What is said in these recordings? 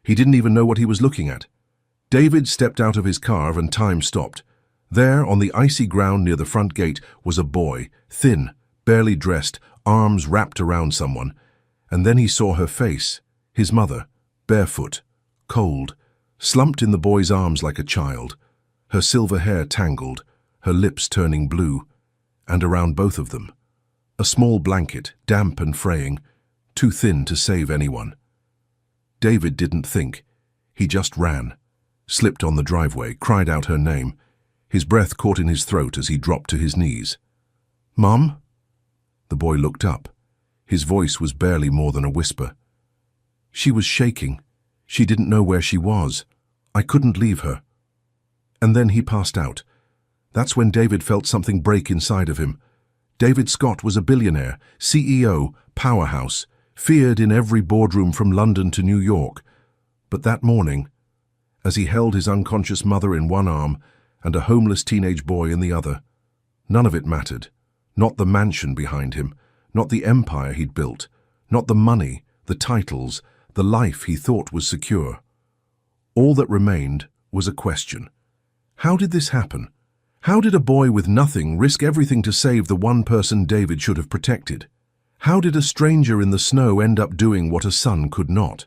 He didn't even know what he was looking at. David stepped out of his car and time stopped. There, on the icy ground near the front gate, was a boy, thin, barely dressed, arms wrapped around someone. And then he saw her face, his mother, barefoot, cold, slumped in the boy's arms like a child, her silver hair tangled, her lips turning blue, and around both of them, a small blanket, damp and fraying, too thin to save anyone. David didn't think. He just ran, slipped on the driveway, cried out her name. His breath caught in his throat as he dropped to his knees. "Mom?" The boy looked up. His voice was barely more than a whisper. She was shaking. She didn't know where she was. I couldn't leave her. And then he passed out. That's when David felt something break inside of him. David Scott was a billionaire, CEO, powerhouse, feared in every boardroom from London to New York. But that morning, as he held his unconscious mother in one arm and a homeless teenage boy in the other, none of it mattered. Not the mansion behind him, not the empire he'd built, not the money, the titles, the life he thought was secure. All that remained was a question. How did this happen? How did a boy with nothing risk everything to save the one person David should have protected? How did a stranger in the snow end up doing what a son could not?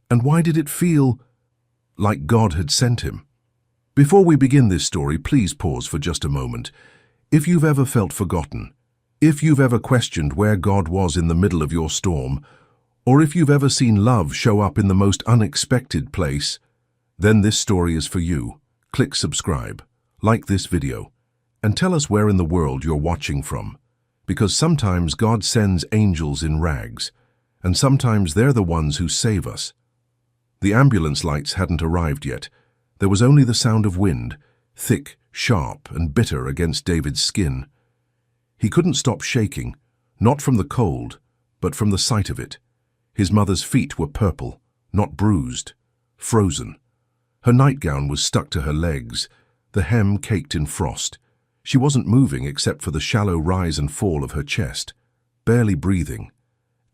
And why did it feel like God had sent him? Before we begin this story, please pause for just a moment. If you've ever felt forgotten, if you've ever questioned where God was in the middle of your storm, or if you've ever seen love show up in the most unexpected place, then this story is for you. Click subscribe, like this video, and tell us where in the world you're watching from. Because sometimes God sends angels in rags, and sometimes they're the ones who save us. The ambulance lights hadn't arrived yet. There was only the sound of wind, thick, sharp, and bitter against David's skin. He couldn't stop shaking, not from the cold, but from the sight of it. His mother's feet were purple, not bruised, frozen. Her nightgown was stuck to her legs, the hem caked in frost. She wasn't moving except for the shallow rise and fall of her chest, barely breathing.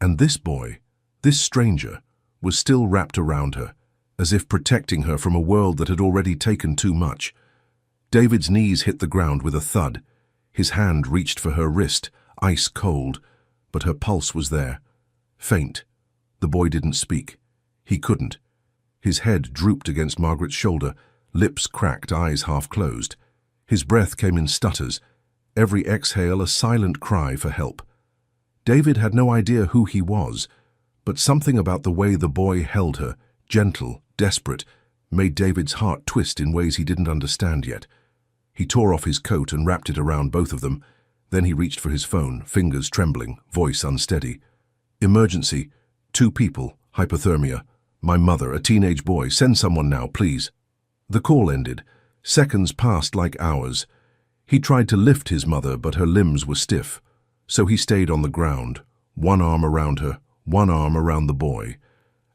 And this boy, this stranger, was still wrapped around her, as if protecting her from a world that had already taken too much. David's knees hit the ground with a thud. His hand reached for her wrist, ice cold, but her pulse was there, faint. The boy didn't speak. He couldn't. His head drooped against Margaret's shoulder, lips cracked, eyes half closed. His breath came in stutters, every exhale a silent cry for help. David had no idea who he was, but something about the way the boy held her, gentle, desperate, made David's heart twist in ways he didn't understand yet. He tore off his coat and wrapped it around both of them. Then he reached for his phone, fingers trembling, voice unsteady. "Emergency. 2 people. Hypothermia. My mother, a teenage boy. Send someone now, please." The call ended. Seconds passed like hours. He tried to lift his mother, but her limbs were stiff. So he stayed on the ground, one arm around her, one arm around the boy.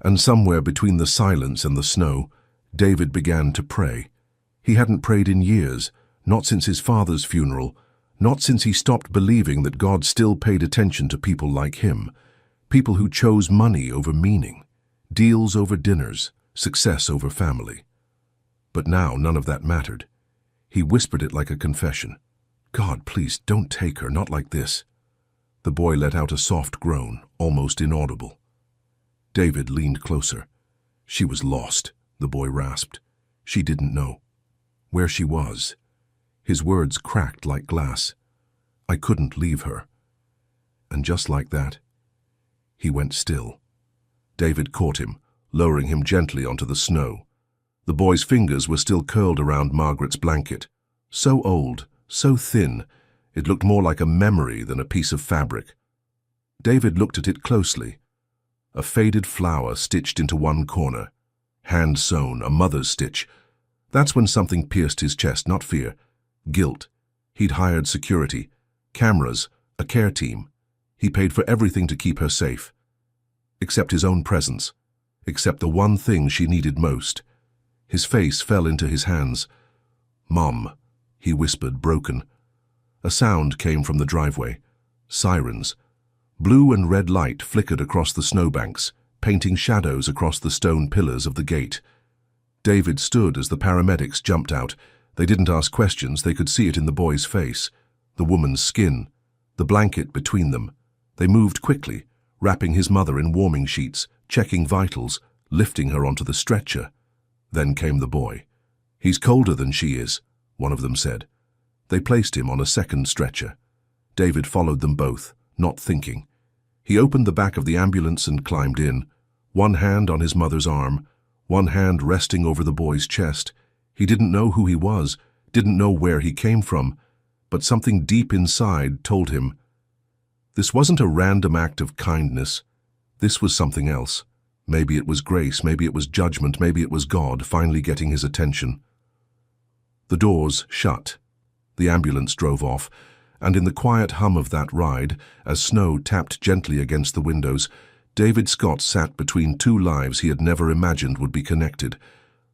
And somewhere between the silence and the snow, David began to pray. He hadn't prayed in years, not since his father's funeral, not since he stopped believing that God still paid attention to people like him, people who chose money over meaning, deals over dinners, success over family. But now none of that mattered. He whispered it like a confession. "God, please don't take her, not like this." The boy let out a soft groan, almost inaudible. David leaned closer. "She was lost," the boy rasped. She didn't know where she was. His words cracked like glass. "I couldn't leave her." And just like that, he went still. David caught him, lowering him gently onto the snow. The boy's fingers were still curled around Margaret's blanket. So old, so thin, it looked more like a memory than a piece of fabric. David looked at it closely. A faded flower stitched into one corner. Hand-sewn, a mother's stitch. That's when something pierced his chest, not fear. Guilt. He'd hired security, cameras, a care team. He paid for everything to keep her safe. Except his own presence. Except the one thing she needed most. His face fell into his hands. "Mom," he whispered, broken. A sound came from the driveway. Sirens. Blue and red light flickered across the snowbanks, painting shadows across the stone pillars of the gate. David stood as the paramedics jumped out. They didn't ask questions, they could see it in the boy's face, the woman's skin, the blanket between them. They moved quickly, wrapping his mother in warming sheets, checking vitals, lifting her onto the stretcher. Then came the boy. "He's colder than she is," one of them said. They placed him on a second stretcher. David followed them both, not thinking. He opened the back of the ambulance and climbed in, one hand on his mother's arm, one hand resting over the boy's chest. He didn't know who he was, didn't know where he came from, but something deep inside told him this wasn't a random act of kindness. This was something else. Maybe it was grace, maybe it was judgment, maybe it was God finally getting his attention. The doors shut. The ambulance drove off, and in the quiet hum of that ride, as snow tapped gently against the windows, David Scott sat between two lives he had never imagined would be connected,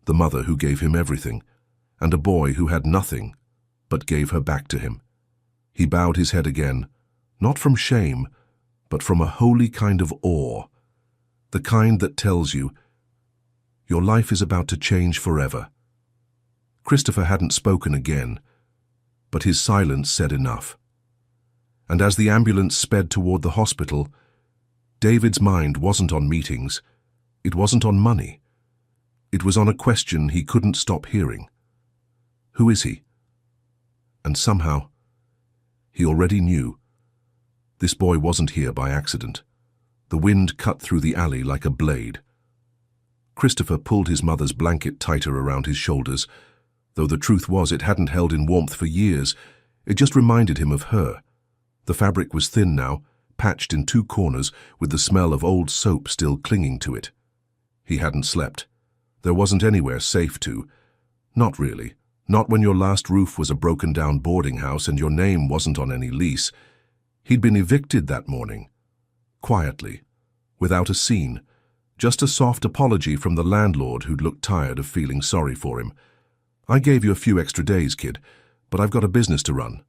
the mother who gave him everything, and a boy who had nothing, but gave her back to him. He bowed his head again, not from shame, but from a holy kind of awe, the kind that tells you, your life is about to change forever. Christopher hadn't spoken again, but his silence said enough. And as the ambulance sped toward the hospital, David's mind wasn't on meetings, it wasn't on money. It was on a question he couldn't stop hearing. Who is he? And somehow, he already knew. This boy wasn't here by accident. The wind cut through the alley like a blade. Christopher pulled his mother's blanket tighter around his shoulders, though the truth was it hadn't held in warmth for years. It just reminded him of her. The fabric was thin now, patched in two corners, with the smell of old soap still clinging to it. He hadn't slept. There wasn't anywhere safe to. Not really. Not when your last roof was a broken-down boarding house and your name wasn't on any lease. He'd been evicted that morning. Quietly. Without a scene. Just a soft apology from the landlord who'd looked tired of feeling sorry for him. "I gave you a few extra days, kid, but I've got a business to run."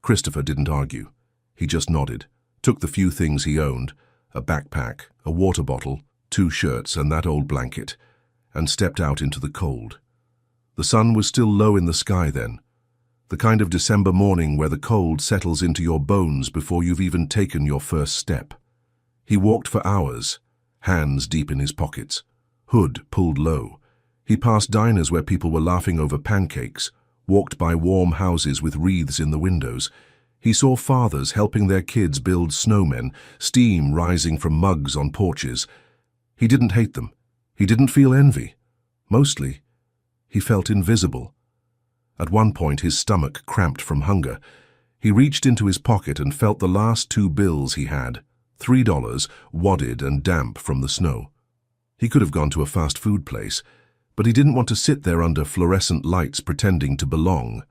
Christopher didn't argue. He just nodded, took the few things he owned, a backpack, a water bottle, 2 shirts and that old blanket, and stepped out into the cold. The sun was still low in the sky then, the kind of December morning where the cold settles into your bones before you've even taken your first step. He walked for hours, hands deep in his pockets, hood pulled low. He passed diners where people were laughing over pancakes, walked by warm houses with wreaths in the windows. He saw fathers helping their kids build snowmen, steam rising from mugs on porches. He didn't hate them. He didn't feel envy. Mostly, he felt invisible. At one point, his stomach cramped from hunger. He reached into his pocket and felt the last 2 bills he had, $3, wadded and damp from the snow. He could have gone to a fast food place, but he didn't want to sit there under fluorescent lights pretending to belong.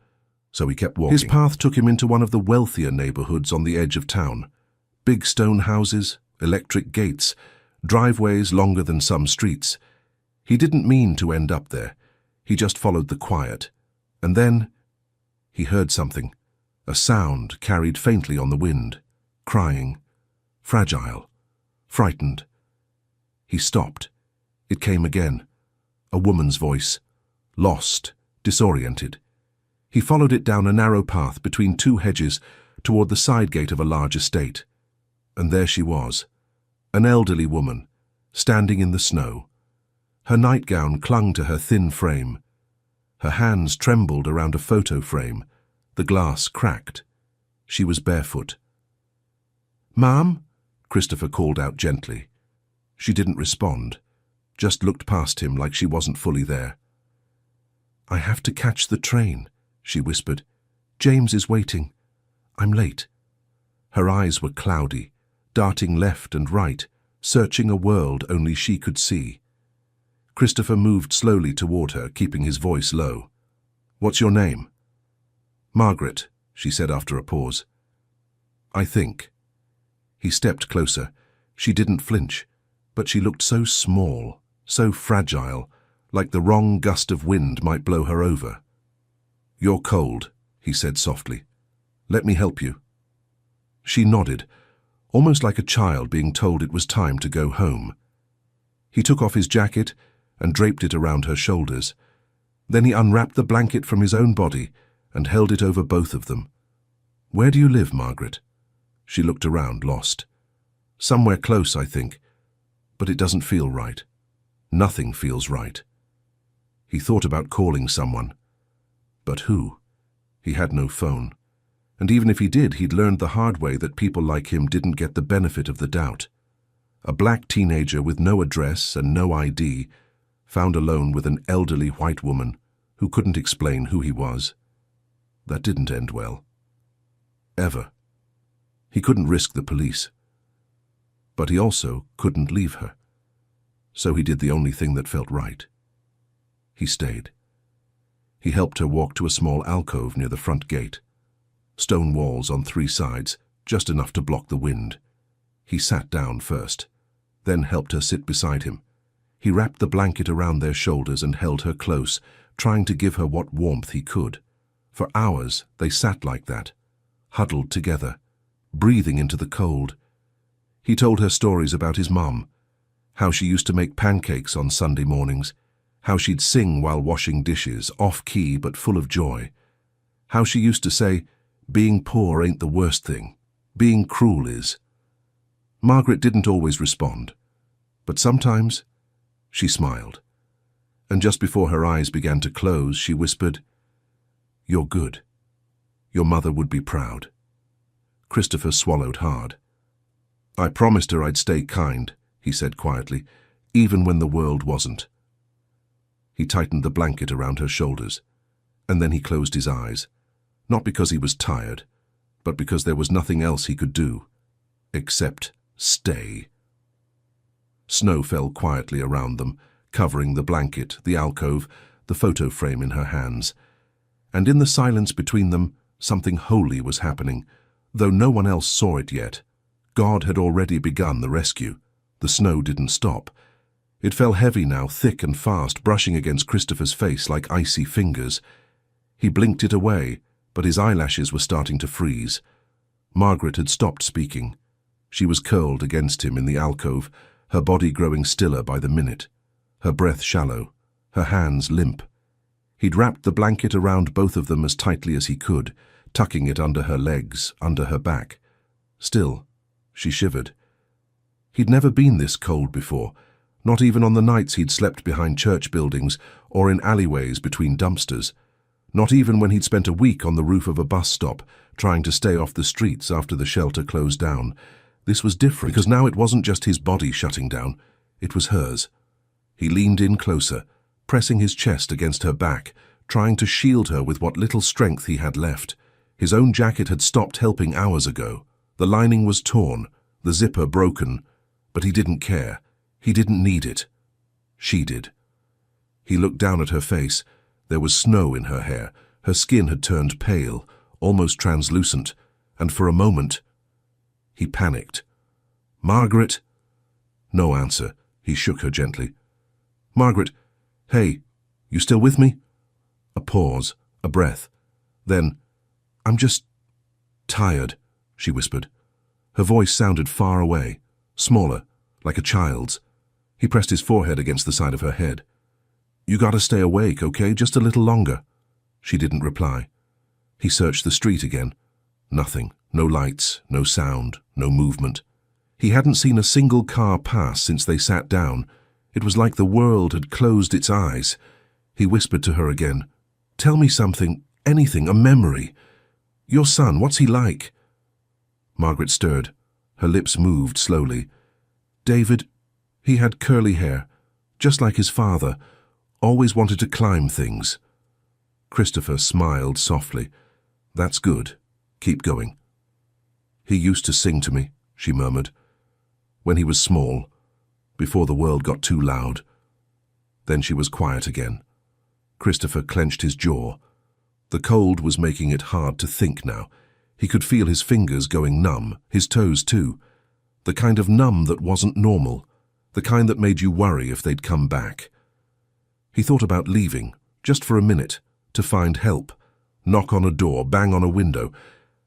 So he kept walking. His path took him into one of the wealthier neighborhoods on the edge of town. Big stone houses, electric gates, driveways longer than some streets. He didn't mean to end up there. He just followed the quiet. And then he heard something, a sound carried faintly on the wind, crying, fragile, frightened. He stopped. It came again, a woman's voice, lost, disoriented. He followed it down a narrow path between 2 hedges toward the side gate of a large estate. And there she was, an elderly woman, standing in the snow. Her nightgown clung to her thin frame. Her hands trembled around a photo frame. The glass cracked. She was barefoot. "Ma'am?" Christopher called out gently. She didn't respond, just looked past him like she wasn't fully there. "I have to catch the train," she whispered. "James is waiting. I'm late." Her eyes were cloudy, darting left and right, searching a world only she could see. Christopher moved slowly toward her, keeping his voice low. "What's your name?" "Margaret," she said after a pause. "I think." He stepped closer. She didn't flinch, but she looked so small, so fragile, like the wrong gust of wind might blow her over. "You're cold," he said softly. "Let me help you." She nodded, almost like a child being told it was time to go home. He took off his jacket and draped it around her shoulders. Then he unwrapped the blanket from his own body and held it over both of them. "Where do you live, Margaret?" She looked around, lost. "Somewhere close, I think. But it doesn't feel right. Nothing feels right." He thought about calling someone. But who? He had no phone. And even if he did, he'd learned the hard way that people like him didn't get the benefit of the doubt. A black teenager with no address and no ID, found alone with an elderly white woman who couldn't explain who he was. That didn't end well. Ever. He couldn't risk the police. But he also couldn't leave her. So he did the only thing that felt right. He stayed. He helped her walk to a small alcove near the front gate. Stone walls on 3 sides, just enough to block the wind. He sat down first, then helped her sit beside him. He wrapped the blanket around their shoulders and held her close, trying to give her what warmth he could. For hours they sat like that, huddled together, breathing into the cold. He told her stories about his mum, how she used to make pancakes on Sunday mornings, how she'd sing while washing dishes, off-key but full of joy, how she used to say, "Being poor ain't the worst thing. Being cruel is." Margaret didn't always respond, but sometimes she smiled. And just before her eyes began to close, she whispered, "You're good. Your mother would be proud." Christopher swallowed hard. "I promised her I'd stay kind," he said quietly, "even when the world wasn't." He tightened the blanket around her shoulders, and then he closed his eyes. Not because he was tired, but because there was nothing else he could do, except stay. Snow fell quietly around them, covering the blanket, the alcove, the photo frame in her hands. And in the silence between them, something holy was happening, though no one else saw it yet. God had already begun the rescue. The snow didn't stop. It fell heavy now, thick and fast, brushing against Christopher's face like icy fingers. He blinked it away, but his eyelashes were starting to freeze. Margaret had stopped speaking. She was curled against him in the alcove, her body growing stiller by the minute, her breath shallow, her hands limp. He'd wrapped the blanket around both of them as tightly as he could, tucking it under her legs, under her back. Still, she shivered. He'd never been this cold before, not even on the nights he'd slept behind church buildings or in alleyways between dumpsters. Not even when he'd spent a week on the roof of a bus stop, trying to stay off the streets after the shelter closed down. This was different, because now it wasn't just his body shutting down, it was hers. He leaned in closer, pressing his chest against her back, trying to shield her with what little strength he had left. His own jacket had stopped helping hours ago. The lining was torn, the zipper broken, but he didn't care. He didn't need it. She did. He looked down at her face. There was snow in her hair. Her skin had turned pale, almost translucent, and for a moment, he panicked. "Margaret?" No answer. He shook her gently. "Margaret, hey, you still with me?" A pause, a breath. Then, "I'm just tired," she whispered. Her voice sounded far away, smaller, like a child's. He pressed his forehead against the side of her head. "You gotta stay awake, okay? Just a little longer." She didn't reply. He searched the street again. Nothing. No lights, no sound, no movement. He hadn't seen a single car pass since they sat down. It was like the world had closed its eyes. He whispered to her again, "Tell me something, anything, a memory. Your son, what's he like?" Margaret stirred. Her lips moved slowly. "David, he had curly hair, just like his father. Always wanted to climb things." Christopher smiled softly. "That's good. Keep going." "He used to sing to me," she murmured. "When he was small, before the world got too loud." Then she was quiet again. Christopher clenched his jaw. The cold was making it hard to think now. He could feel his fingers going numb, his toes too. The kind of numb that wasn't normal, the kind that made you worry if they'd come back. He thought about leaving, just for a minute, to find help, knock on a door, bang on a window.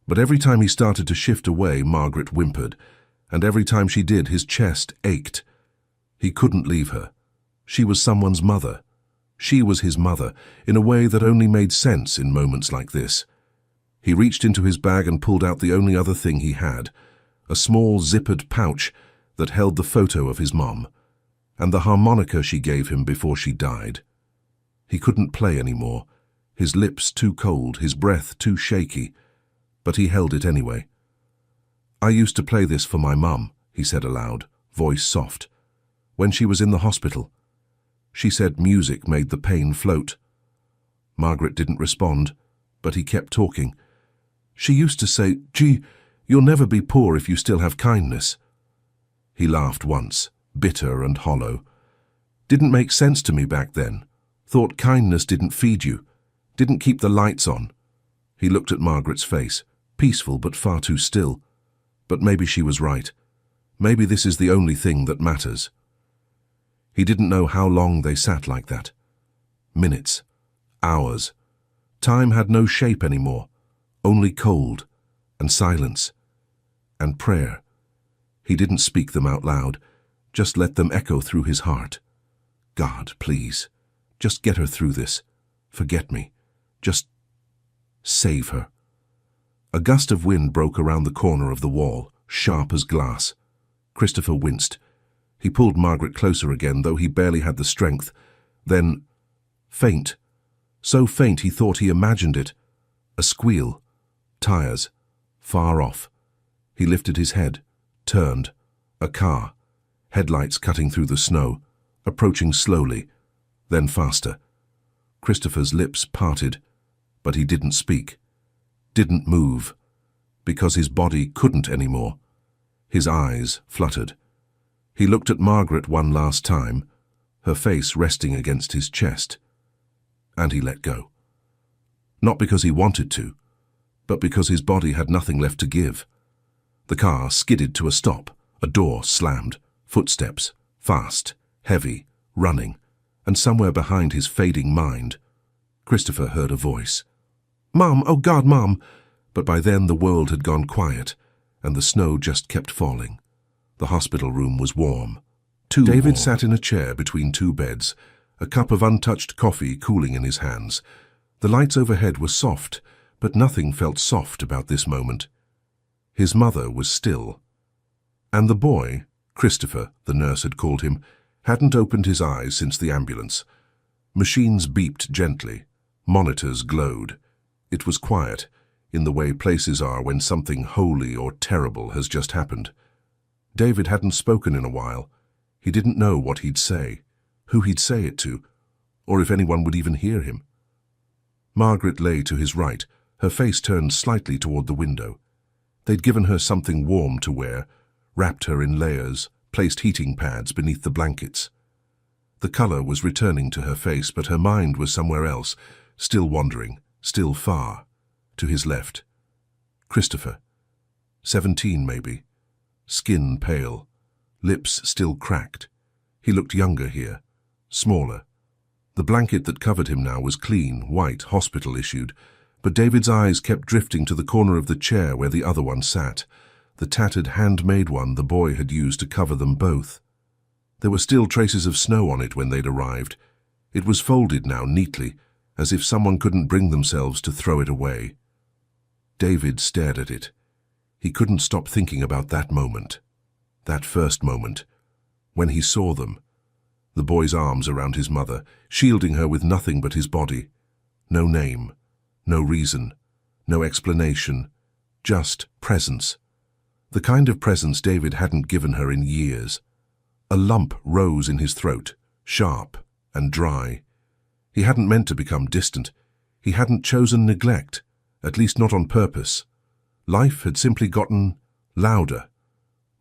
But every time he started to shift away, Margaret whimpered, and every time she did, his chest ached. He couldn't leave her. She was someone's mother. She was his mother, in a way that only made sense in moments like this. He reached into his bag and pulled out the only other thing he had, a small zippered pouch that held the photo of his mom, and the harmonica she gave him before she died. He couldn't play anymore, his lips too cold, his breath too shaky, but he held it anyway. "I used to play this for my mum," he said aloud, voice soft. "When she was in the hospital. She said music made the pain float." Margaret didn't respond, but he kept talking. "She used to say, 'Gee, you'll never be poor if you still have kindness.'" He laughed once, bitter and hollow. "Didn't make sense to me back then. Thought kindness didn't feed you, didn't keep the lights on." He looked at Margaret's face, peaceful but far too still. But maybe she was right. Maybe this is the only thing that matters. He didn't know how long they sat like that. Minutes, hours. Time had no shape anymore, only cold and silence and prayer. He didn't speak them out loud, just let them echo through his heart. "God, please, just get her through this. Forget me. Just save her." A gust of wind broke around the corner of the wall, sharp as glass. Christopher winced. He pulled Margaret closer again, though he barely had the strength. Then, faint. So faint he thought he imagined it. A squeal. Tires. Far off. He lifted his head, turned. A car. Headlights cutting through the snow, approaching slowly, then faster. Christopher's lips parted, but he didn't speak. Didn't move, because his body couldn't anymore. His eyes fluttered. He looked at Margaret one last time, her face resting against his chest, and he let go. Not because he wanted to, but because his body had nothing left to give. The car skidded to a stop, a door slammed, footsteps, fast, heavy, running, and somewhere behind his fading mind, Christopher heard a voice. "Mom, oh God, Mom!" But by then the world had gone quiet, and the snow just kept falling. The hospital room was warm. David sat in a chair between two beds, a cup of untouched coffee cooling in his hands. The lights overhead were soft, but nothing felt soft about this moment. His mother was still. And the boy, Christopher, the nurse had called him, hadn't opened his eyes since the ambulance. Machines beeped gently. Monitors glowed. It was quiet, in the way places are when something holy or terrible has just happened. David hadn't spoken in a while. He didn't know what he'd say, who he'd say it to, or if anyone would even hear him. Margaret lay to his right, her face turned slightly toward the window. They'd given her something warm to wear, wrapped her in layers, placed heating pads beneath the blankets. The color was returning to her face, but her mind was somewhere else, still wandering, still far, to his left. Christopher. 17 maybe. Skin pale. Lips still cracked. He looked younger here. Smaller. The blanket that covered him now was clean, white, hospital-issued, but David's eyes kept drifting to the corner of the chair where the other one sat, the tattered handmade one the boy had used to cover them both. There were still traces of snow on it when they'd arrived. It was folded now neatly, as if someone couldn't bring themselves to throw it away. David stared at it. He couldn't stop thinking about that moment, that first moment, when he saw them, the boy's arms around his mother, shielding her with nothing but his body. No name, no reason, no explanation, just presence. The kind of presence David hadn't given her in years. A lump rose in his throat, sharp and dry. He hadn't meant to become distant. He hadn't chosen neglect, at least not on purpose. Life had simply gotten louder.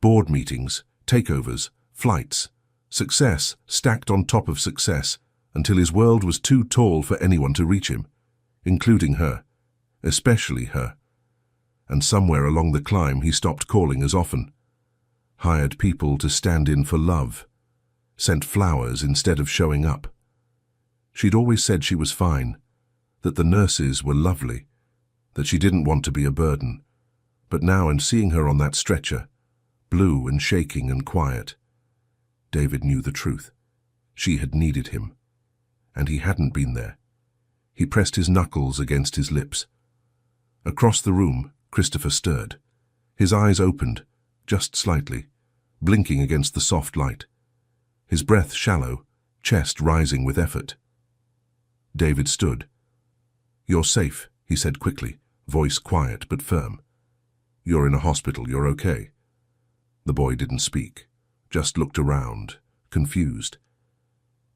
Board meetings, takeovers, flights, success stacked on top of success, until his world was too tall for anyone to reach him, including her, especially her. And somewhere along the climb he stopped calling as often. Hired people to stand in for love. Sent flowers instead of showing up. She'd always said she was fine, that the nurses were lovely, that she didn't want to be a burden. But now, in seeing her on that stretcher, blue and shaking and quiet, David knew the truth. She had needed him, and he hadn't been there. He pressed his knuckles against his lips. Across the room, Christopher stirred. His eyes opened, just slightly, blinking against the soft light. His breath shallow, chest rising with effort. David stood. "You're safe," he said quickly, voice quiet but firm. "You're in a hospital, you're okay." The boy didn't speak, just looked around, confused.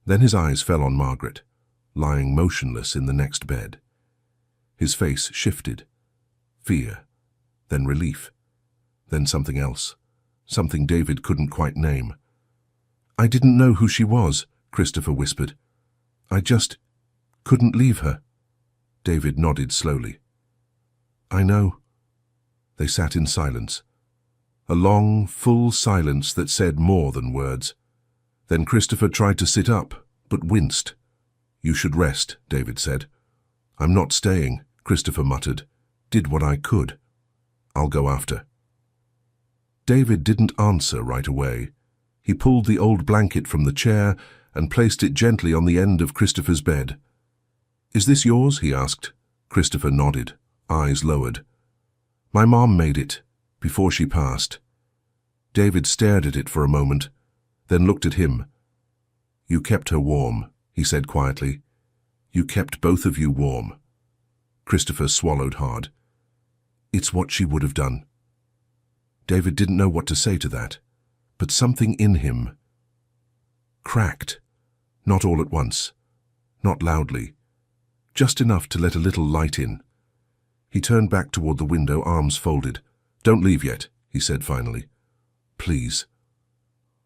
Then his eyes fell on Margaret, lying motionless in the next bed. His face shifted. Fear, then relief, then something else, something David couldn't quite name. "I didn't know who she was," Christopher whispered. "I just couldn't leave her." David nodded slowly. "I know." They sat in silence. A long, full silence that said more than words. Then Christopher tried to sit up, but winced. "You should rest," David said. "I'm not staying," Christopher muttered. "Did what I could. I'll go after." David didn't answer right away. He pulled the old blanket from the chair and placed it gently on the end of Christopher's bed. "Is this yours?" he asked. Christopher nodded, eyes lowered. "My mom made it, before she passed." David stared at it for a moment, then looked at him. "You kept her warm," he said quietly. "You kept both of you warm." Christopher swallowed hard. "It's what she would have done." David didn't know what to say to that, but something in him cracked, not all at once, not loudly, just enough to let a little light in. He turned back toward the window, arms folded. "Don't leave yet," he said finally. "Please."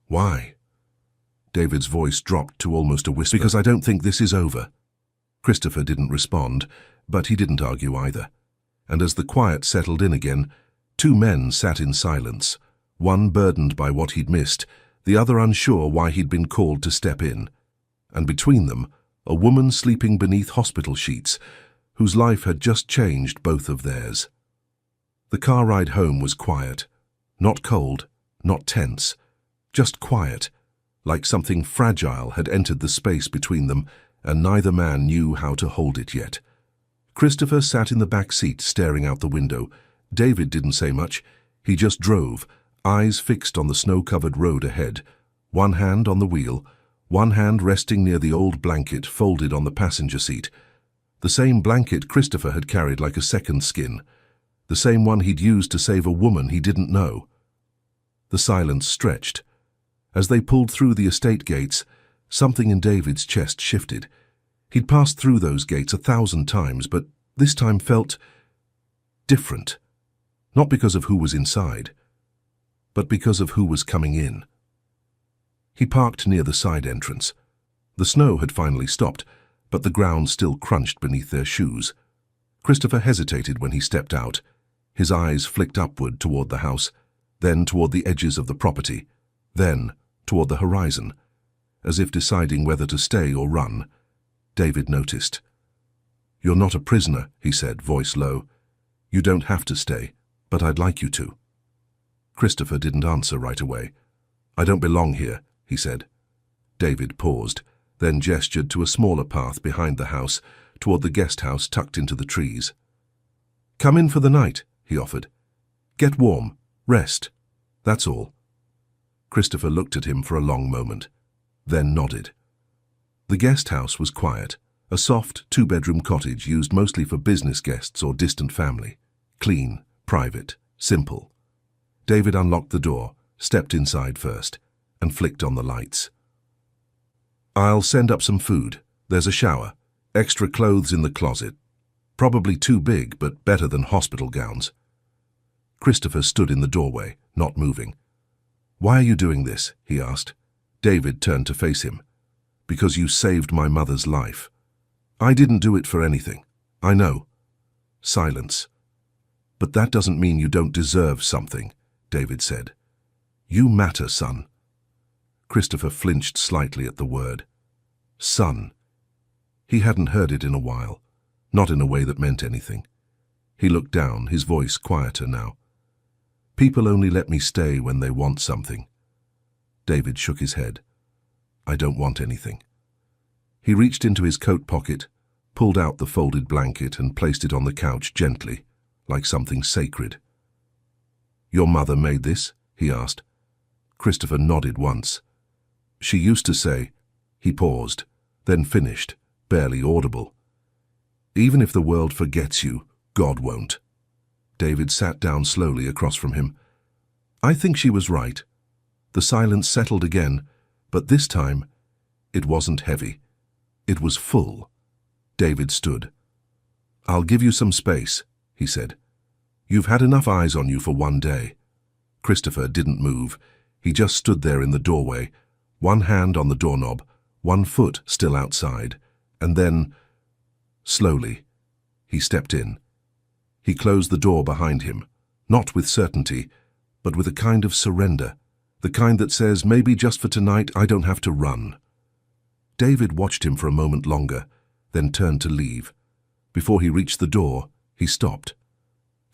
"Why?" David's voice dropped to almost a whisper. "Because I don't think this is over." Christopher didn't respond, but he didn't argue either. And as the quiet settled in again, two men sat in silence, one burdened by what he'd missed, the other unsure why he'd been called to step in. And between them, a woman sleeping beneath hospital sheets, whose life had just changed both of theirs. The car ride home was quiet, not cold, not tense, just quiet, like something fragile had entered the space between them, and neither man knew how to hold it yet. Christopher sat in the back seat, staring out the window. David didn't say much. He just drove, eyes fixed on the snow-covered road ahead, one hand on the wheel, one hand resting near the old blanket folded on the passenger seat. The same blanket Christopher had carried like a second skin, the same one he'd used to save a woman he didn't know. The silence stretched. As they pulled through the estate gates, something in David's chest shifted. He'd passed through those gates 1,000 times, but this time felt different. Not because of who was inside, but because of who was coming in. He parked near the side entrance. The snow had finally stopped, but the ground still crunched beneath their shoes. Christopher hesitated when he stepped out. His eyes flicked upward toward the house, then toward the edges of the property, then toward the horizon, as if deciding whether to stay or run. David noticed. "You're not a prisoner," he said, voice low. "You don't have to stay, but I'd like you to." Christopher didn't answer right away. "I don't belong here," he said. David paused, then gestured to a smaller path behind the house, toward the guest house tucked into the trees. "Come in for the night," he offered. "Get warm, rest. That's all." Christopher looked at him for a long moment, then nodded. The guest house was quiet, a soft two-bedroom cottage used mostly for business guests or distant family. Clean, private, simple. David unlocked the door, stepped inside first, and flicked on the lights. "I'll send up some food. There's a shower. Extra clothes in the closet. Probably too big, but better than hospital gowns." Christopher stood in the doorway, not moving. "Why are you doing this?" he asked. David turned to face him. "Because you saved my mother's life." "I didn't do it for anything. I know." Silence. "But that doesn't mean you don't deserve something," David said. "You matter, son." Christopher flinched slightly at the word. Son. He hadn't heard it in a while, not in a way that meant anything. He looked down, his voice quieter now. "People only let me stay when they want something." David shook his head. I don't want anything. He reached into his coat pocket, pulled out the folded blanket and placed it on the couch gently, like something sacred. Your mother made this? He asked. Christopher nodded once. She used to say. He paused, then finished, barely audible. Even if the world forgets you, God won't. David sat down slowly across from him. I think she was right. The silence settled again, but this time it wasn't heavy. It was full. David stood. I'll give you some space, he said. You've had enough eyes on you for one day. Christopher didn't move. He just stood there in the doorway, one hand on the doorknob, one foot still outside, and then, slowly, he stepped in. He closed the door behind him, not with certainty, but with a kind of surrender, the kind that says, maybe just for tonight I don't have to run. David watched him for a moment longer, then turned to leave. Before he reached the door, he stopped.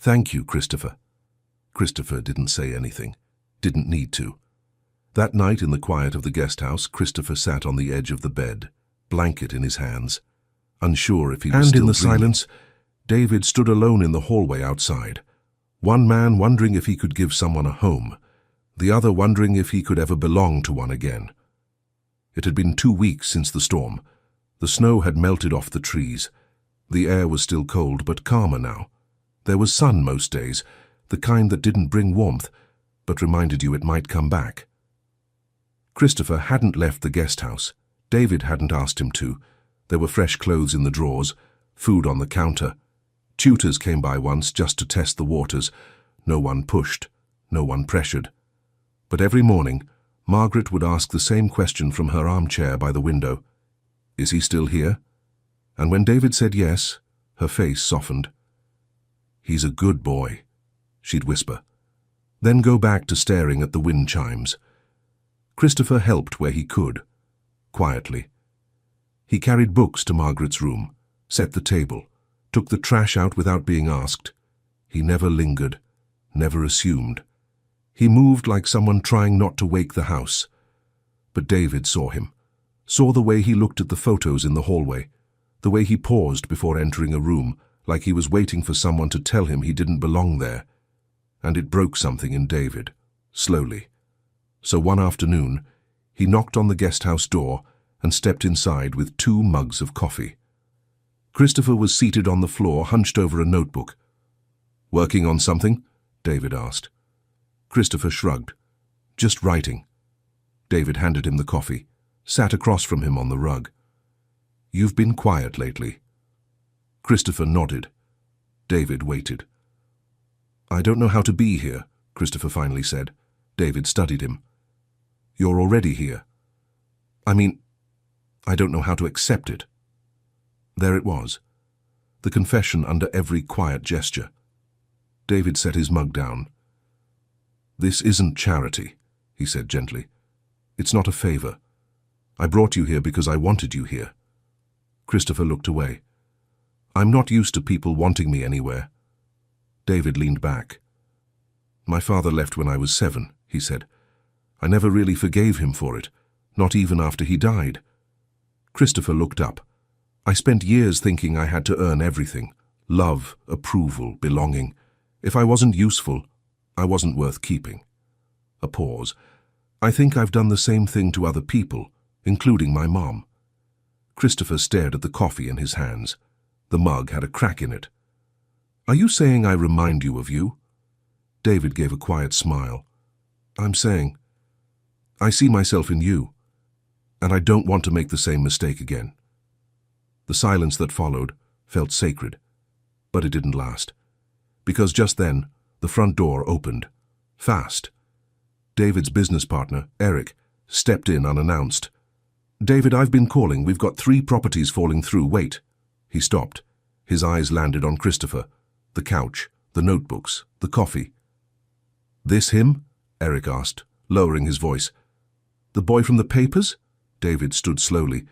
Thank you, Christopher. Christopher didn't say anything, didn't need to. That night in the quiet of the guest house, Christopher sat on the edge of the bed, blanket in his hands, unsure if he was still dreaming. And in the silence, David stood alone in the hallway outside, one man wondering if he could give someone a home, the other wondering if he could ever belong to one again. It had been 2 weeks since the storm. The snow had melted off the trees. The air was still cold, but calmer now. There was sun most days, the kind that didn't bring warmth, but reminded you it might come back. Christopher hadn't left the guest house. David hadn't asked him to. There were fresh clothes in the drawers, food on the counter. Tutors came by once just to test the waters. No one pushed, no one pressured. But every morning, Margaret would ask the same question from her armchair by the window. Is he still here? And when David said yes, her face softened. He's a good boy, she'd whisper, then go back to staring at the wind chimes. Christopher helped where he could, quietly. He carried books to Margaret's room, set the table, took the trash out without being asked. He never lingered, never assumed. He moved like someone trying not to wake the house. But David saw him, saw the way he looked at the photos in the hallway, the way he paused before entering a room, like he was waiting for someone to tell him he didn't belong there. And it broke something in David, slowly. So one afternoon, he knocked on the guest house door and stepped inside with 2 mugs of coffee. Christopher was seated on the floor, hunched over a notebook. Working on something? David asked. Christopher shrugged. Just writing. David handed him the coffee, sat across from him on the rug. You've been quiet lately. Christopher nodded. David waited. I don't know how to be here, Christopher finally said. David studied him. You're already here. I mean, I don't know how to accept it. There it was, the confession under every quiet gesture. David set his mug down. This isn't charity, he said gently. It's not a favor. I brought you here because I wanted you here. Christopher looked away. I'm not used to people wanting me anywhere. David leaned back. My father left when I was 7, he said. I never really forgave him for it, not even after he died. Christopher looked up. I spent years thinking I had to earn everything. Love, approval, belonging. If I wasn't useful, I wasn't worth keeping. A pause. I think I've done the same thing to other people, including my mom. Christopher stared at the coffee in his hands. The mug had a crack in it. Are you saying I remind you of you? David gave a quiet smile. I'm saying, I see myself in you, and I don't want to make the same mistake again. The silence that followed felt sacred, but it didn't last, because just then the front door opened, fast. David's business partner, Eric, stepped in unannounced. David, I've been calling. We've got 3 properties falling through. Wait. He stopped. His eyes landed on Christopher, the couch, the notebooks, the coffee. This him? Eric asked, lowering his voice. The boy from the papers? David stood slowly.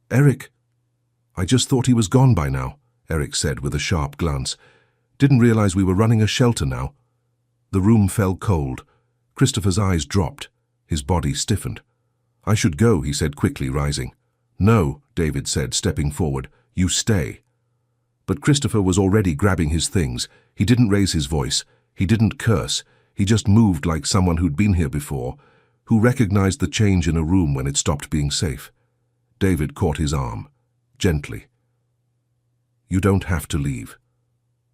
Eric. I just thought he was gone by now, Eric said with a sharp glance. Didn't realize we were running a shelter now. The room fell cold. Christopher's eyes dropped. His body stiffened. "I should go," he said quickly, rising. "No," David said, stepping forward. "You stay." But Christopher was already grabbing his things. He didn't raise his voice. He didn't curse. He just moved like someone who'd been here before, who recognized the change in a room when it stopped being safe. David caught his arm, gently. "You don't have to leave."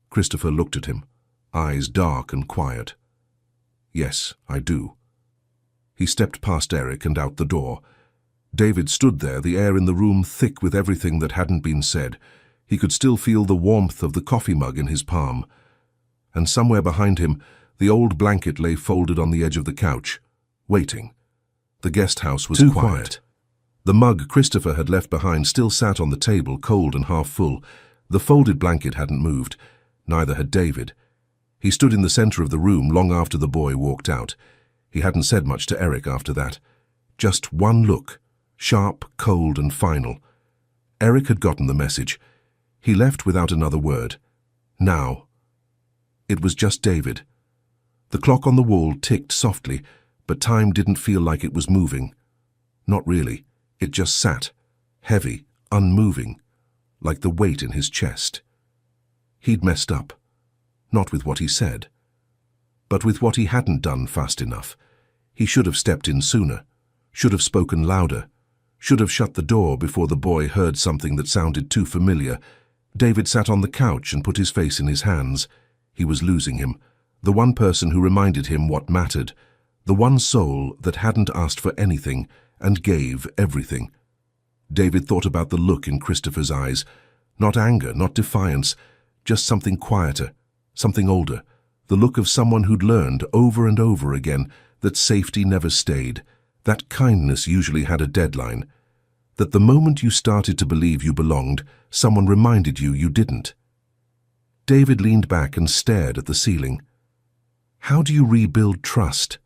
Christopher looked at him, eyes dark and quiet. "Yes, I do." He stepped past Eric and out the door. David stood there, the air in the room thick with everything that hadn't been said. He could still feel the warmth of the coffee mug in his palm. And somewhere behind him, the old blanket lay folded on the edge of the couch, waiting. The guest house was quiet. The mug Christopher had left behind still sat on the table, cold and half full. The folded blanket hadn't moved. Neither had David. He stood in the center of the room long after the boy walked out. He hadn't said much to Eric after that. Just one look, sharp, cold, and final. Eric had gotten the message. He left without another word. Now. It was just David. The clock on the wall ticked softly, but time didn't feel like it was moving. Not really. It just sat, heavy, unmoving, like the weight in his chest. He'd messed up. Not with what he said, but with what he hadn't done fast enough. He should have stepped in sooner, should have spoken louder, should have shut the door before the boy heard something that sounded too familiar. David sat on the couch and put his face in his hands. He was losing him, the one person who reminded him what mattered, the one soul that hadn't asked for anything and gave everything. David thought about the look in Christopher's eyes, not anger, not defiance, just something quieter, something older, the look of someone who'd learned over and over again that safety never stayed, that kindness usually had a deadline, that the moment you started to believe you belonged, someone reminded you you didn't. David leaned back and stared at the ceiling. How do you rebuild trust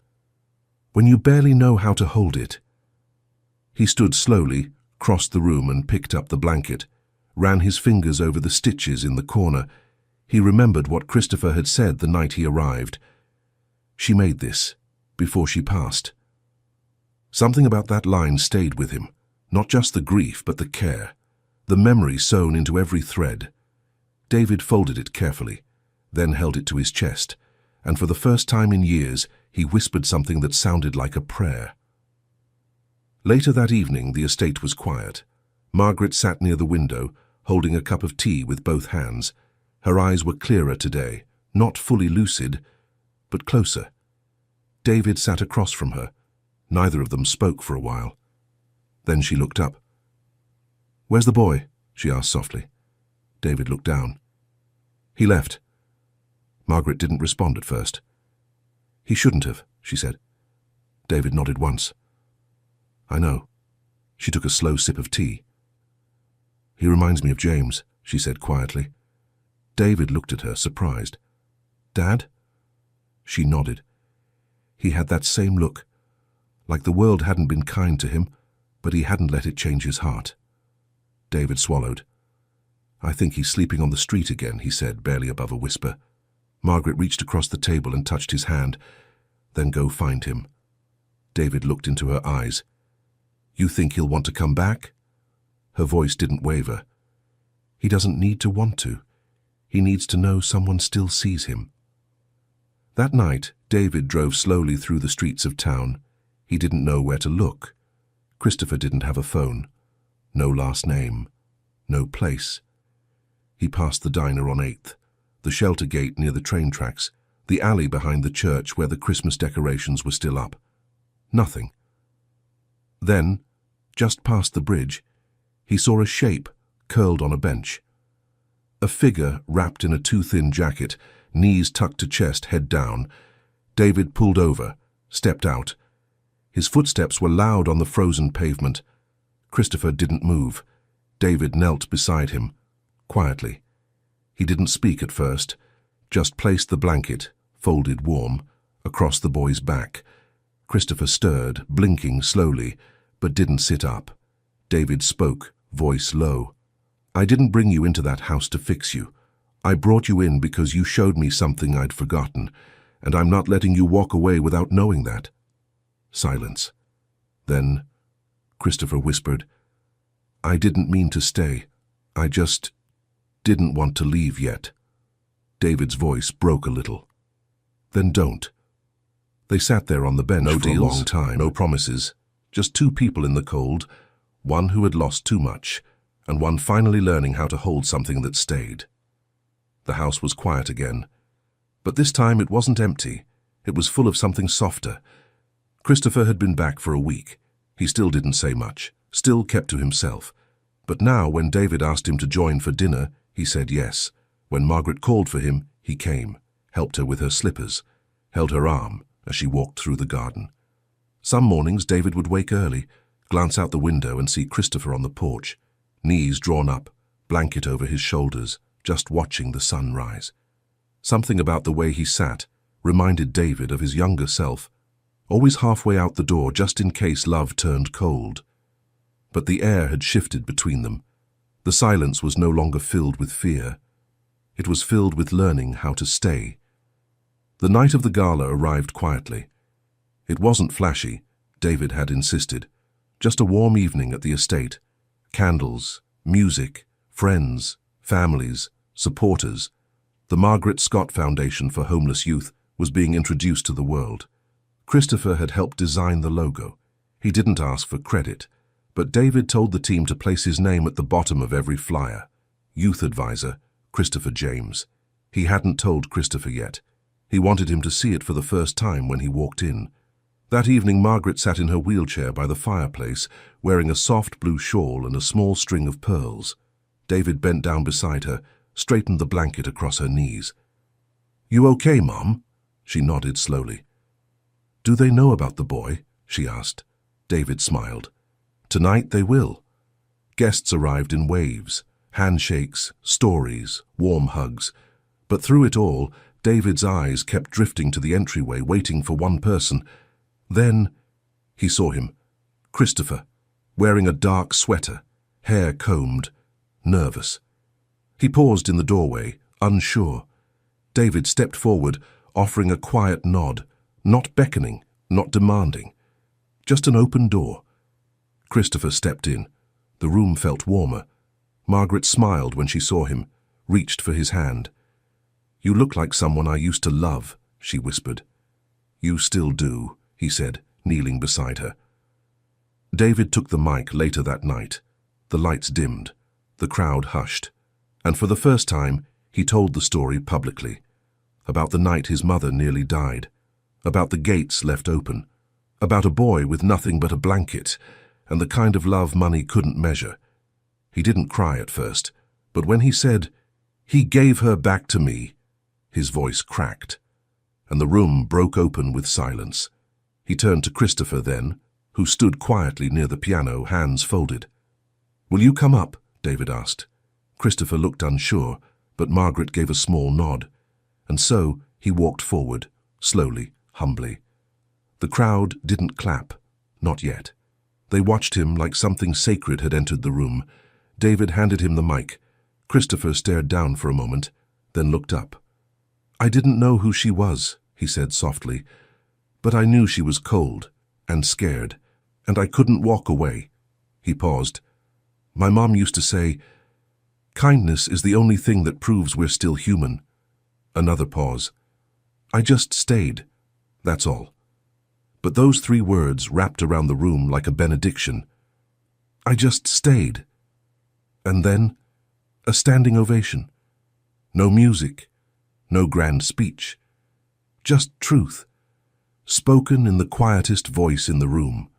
when you barely know how to hold it? He stood slowly, crossed the room and picked up the blanket, ran his fingers over the stitches in the corner. He remembered what Christopher had said the night he arrived. She made this, before she passed. Something about that line stayed with him, not just the grief but the care, the memory sewn into every thread. David folded it carefully, then held it to his chest, and for the first time in years he whispered something that sounded like a prayer. Later that evening the estate was quiet. Margaret sat near the window, holding a cup of tea with both hands. Her eyes were clearer today, not fully lucid, but closer. David sat across from her. Neither of them spoke for a while. Then she looked up. "Where's the boy?" she asked softly. David looked down. "He left." Margaret didn't respond at first. "He shouldn't have," she said. David nodded once. "I know." She took a slow sip of tea. "He reminds me of James," she said quietly. David looked at her, surprised. "Dad?" She nodded. He had that same look, like the world hadn't been kind to him, but he hadn't let it change his heart. David swallowed. "I think he's sleeping on the street again," he said, barely above a whisper. Margaret reached across the table and touched his hand. "Then go find him." David looked into her eyes. "You think he'll want to come back?" Her voice didn't waver. "He doesn't need to want to. He needs to know someone still sees him." That night, David drove slowly through the streets of town. He didn't know where to look. Christopher didn't have a phone. No last name. No place. He passed the diner on 8th, the shelter gate near the train tracks, the alley behind the church where the Christmas decorations were still up. Nothing. Then, just past the bridge, he saw a shape curled on a bench. A figure wrapped in a too-thin jacket, knees tucked to chest, head down. David pulled over, stepped out. His footsteps were loud on the frozen pavement. Christopher didn't move. David knelt beside him, quietly. He didn't speak at first, just placed the blanket, folded warm, across the boy's back. Christopher stirred, blinking slowly, but didn't sit up. David spoke, voice low. "I didn't bring you into that house to fix you. I brought you in because you showed me something I'd forgotten, and I'm not letting you walk away without knowing that." Silence. Then Christopher whispered, "I didn't mean to stay. I just didn't want to leave yet." David's voice broke a little. "Then don't." They sat there on the bench for a long time, no promises, just two people in the cold, one who had lost too much, and one finally learning how to hold something that stayed. The house was quiet again, but this time it wasn't empty. It was full of something softer. Christopher had been back for a week. He still didn't say much, still kept to himself. But now, when David asked him to join for dinner, he said yes. When Margaret called for him, he came, helped her with her slippers, held her arm as she walked through the garden. Some mornings David would wake early, glance out the window and see Christopher on the porch, knees drawn up, blanket over his shoulders, just watching the sun rise. Something about the way he sat reminded David of his younger self, always halfway out the door just in case love turned cold. But the air had shifted between them. The silence was no longer filled with fear. It was filled with learning how to stay. The night of the gala arrived quietly. It wasn't flashy, David had insisted. Just a warm evening at the estate. Candles, music, friends, families, supporters. The Margaret Scott Foundation for Homeless Youth was being introduced to the world. Christopher had helped design the logo. He didn't ask for credit, but David told the team to place his name at the bottom of every flyer. Youth Advisor, Christopher James. He hadn't told Christopher yet. He wanted him to see it for the first time when he walked in. That evening, Margaret sat in her wheelchair by the fireplace, wearing a soft blue shawl and a small string of pearls. David bent down beside her, straightened the blanket across her knees. "You okay, Mom?" She nodded slowly. "Do they know about the boy?" she asked. David smiled. "Tonight they will." Guests arrived in waves, handshakes, stories, warm hugs. But through it all, David's eyes kept drifting to the entryway, waiting for one person. Then he saw him, Christopher, wearing a dark sweater, hair combed, nervous. He paused in the doorway, unsure. David stepped forward, offering a quiet nod, not beckoning, not demanding. Just an open door. Christopher stepped in. The room felt warmer. Margaret smiled when she saw him, reached for his hand. "You look like someone I used to love," she whispered. "You still do," he said, kneeling beside her. David took the mic later that night. The lights dimmed. The crowd hushed. And for the first time, he told the story publicly. About the night his mother nearly died. About the gates left open. About a boy with nothing but a blanket, and the kind of love money couldn't measure. He didn't cry at first, but when he said, "He gave her back to me," his voice cracked, and the room broke open with silence. He turned to Christopher then, who stood quietly near the piano, hands folded. "Will you come up?" David asked. Christopher looked unsure, but Margaret gave a small nod, and so he walked forward, slowly, humbly. The crowd didn't clap, not yet. They watched him like something sacred had entered the room. David handed him the mic. Christopher stared down for a moment, then looked up. "I didn't know who she was," he said softly, "but I knew she was cold and scared, and I couldn't walk away." He paused. "My mom used to say, 'Kindness is the only thing that proves we're still human.'" Another pause. "I just stayed, that's all." But those three words wrapped around the room like a benediction. I just stayed. And then, a standing ovation. No music, no grand speech. Just truth, spoken in the quietest voice in the room.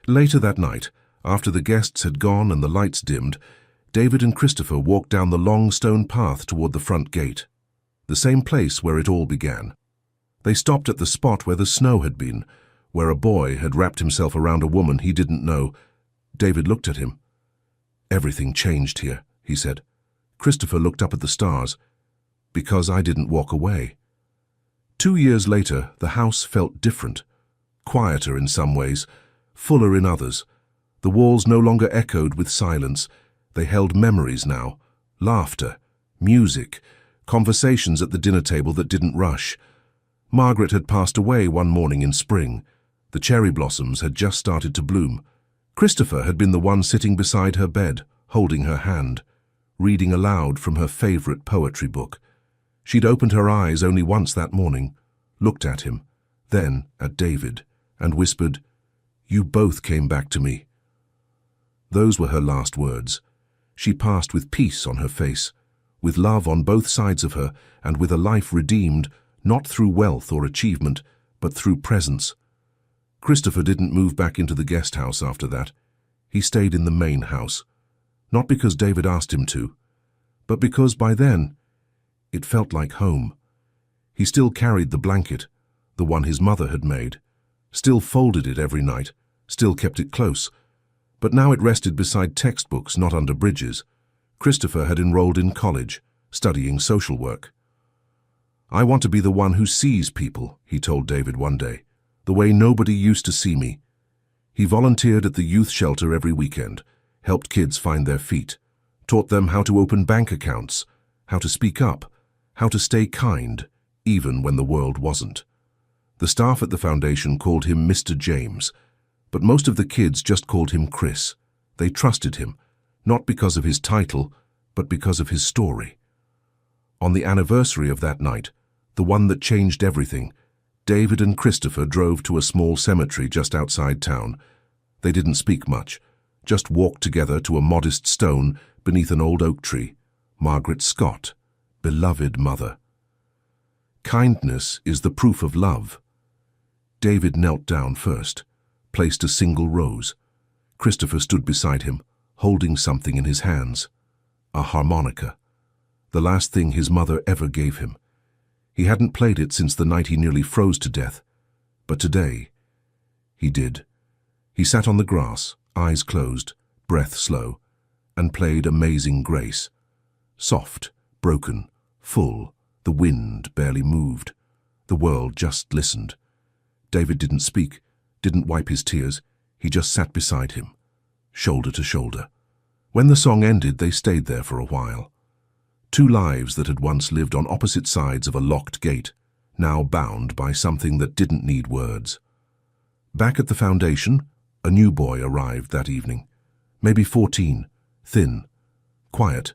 Later that night, after the guests had gone and the lights dimmed, David and Christopher walked down the long stone path toward the front gate, the same place where it all began. They stopped at the spot where the snow had been, where a boy had wrapped himself around a woman he didn't know. David looked at him. "Everything changed here," he said. Christopher looked up at the stars. "Because I didn't walk away." 2 years later, the house felt different, quieter in some ways, fuller in others. The walls no longer echoed with silence. They held memories now, laughter, music, conversations at the dinner table that didn't rush. Margaret had passed away one morning in spring. The cherry blossoms had just started to bloom. Christopher had been the one sitting beside her bed, holding her hand, reading aloud from her favorite poetry book. She'd opened her eyes only once that morning, looked at him, then at David, and whispered, "You both came back to me." Those were her last words. She passed with peace on her face, with love on both sides of her, and with a life redeemed, not through wealth or achievement, but through presence. Christopher didn't move back into the guest house after that. He stayed in the main house, not because David asked him to, but because by then it felt like home. He still carried the blanket, the one his mother had made, still folded it every night, still kept it close, but now it rested beside textbooks, not under bridges. Christopher had enrolled in college, studying social work. "I want to be the one who sees people," he told David one day, "the way nobody used to see me." He volunteered at the youth shelter every weekend, helped kids find their feet, taught them how to open bank accounts, how to speak up, how to stay kind, even when the world wasn't. The staff at the foundation called him Mr. James, but most of the kids just called him Chris. They trusted him, not because of his title, but because of his story. On the anniversary of that night, the one that changed everything, David and Christopher drove to a small cemetery just outside town. They didn't speak much, just walked together to a modest stone beneath an old oak tree. Margaret Scott, beloved mother. Kindness is the proof of love. David knelt down first, placed a single rose. Christopher stood beside him, holding something in his hands, a harmonica, the last thing his mother ever gave him. He hadn't played it since the night he nearly froze to death, but today he did. He sat on the grass, eyes closed, breath slow, and played Amazing Grace. Soft, broken, full, the wind barely moved. The world just listened. David didn't speak, didn't wipe his tears. He just sat beside him, shoulder to shoulder. When the song ended, they stayed there for a while. Two lives that had once lived on opposite sides of a locked gate, now bound by something that didn't need words. Back at the foundation, a new boy arrived that evening, maybe 14, thin, quiet,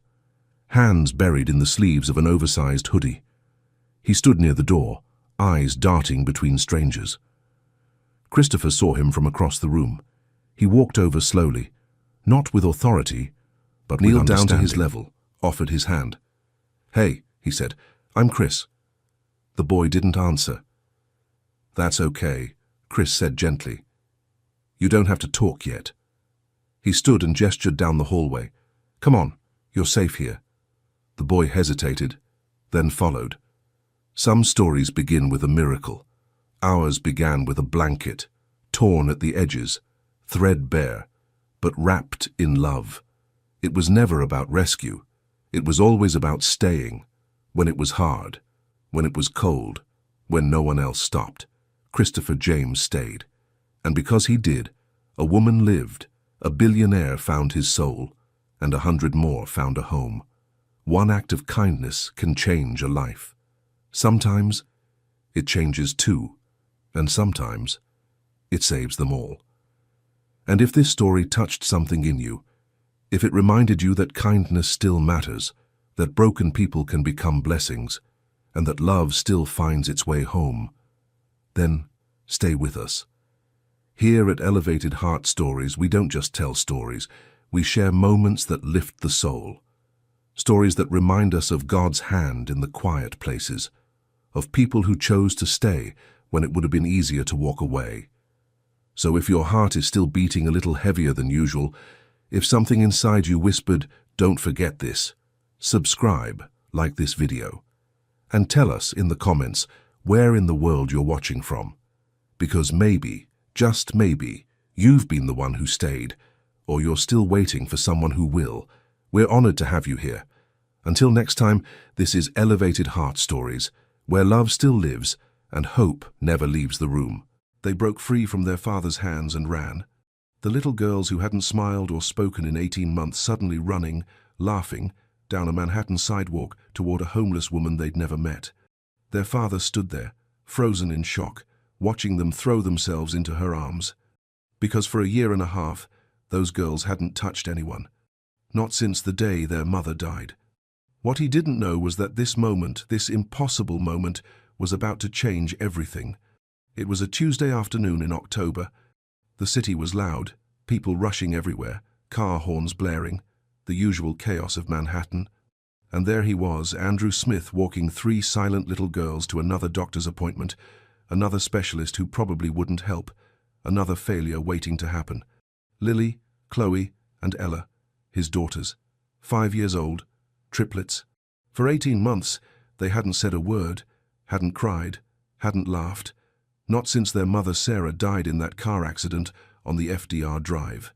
hands buried in the sleeves of an oversized hoodie. He stood near the door, eyes darting between strangers. Christopher saw him from across the room. He walked over slowly, not with authority, but kneeled down to his level, offered his hand. "Hey," he said, "I'm Chris." The boy didn't answer. "That's okay," Chris said gently. "You don't have to talk yet." He stood and gestured down the hallway. "Come on, you're safe here." The boy hesitated, then followed. Some stories begin with a miracle. Ours began with a blanket, torn at the edges, threadbare, but wrapped in love. It was never about rescue. It was always about staying, when it was hard, when it was cold, when no one else stopped. Christopher James stayed. And because he did, a woman lived, a billionaire found his soul, and 100 more found a home. One act of kindness can change a life. Sometimes it changes two, and sometimes it saves them all. And if this story touched something in you, if it reminded you that kindness still matters, that broken people can become blessings, and that love still finds its way home, then stay with us. Here at Elevated Heart Stories, we don't just tell stories, we share moments that lift the soul. Stories that remind us of God's hand in the quiet places, of people who chose to stay when it would have been easier to walk away. So if your heart is still beating a little heavier than usual, if something inside you whispered, "Don't forget this," subscribe, like this video, and tell us in the comments where in the world you're watching from. Because maybe, just maybe, you've been the one who stayed, or you're still waiting for someone who will. We're honored to have you here. Until next time, this is Elevated Heart Stories, where love still lives and hope never leaves the room. They broke free from their father's hands and ran. The little girls who hadn't smiled or spoken in 18 months suddenly running, laughing, down a Manhattan sidewalk toward a homeless woman they'd never met. Their father stood there, frozen in shock, watching them throw themselves into her arms. Because for a year and a half, those girls hadn't touched anyone. Not since the day their mother died. What he didn't know was that this moment, this impossible moment, was about to change everything. It was a Tuesday afternoon in October. The city was loud, people rushing everywhere, car horns blaring, the usual chaos of Manhattan. And there he was, Andrew Smith, walking 3 silent little girls to another doctor's appointment, another specialist who probably wouldn't help, another failure waiting to happen. Lily, Chloe, and Ella, his daughters, 5 years old, triplets. For 18 months, they hadn't said a word, hadn't cried, hadn't laughed, not since their mother Sarah died in that car accident on the FDR Drive.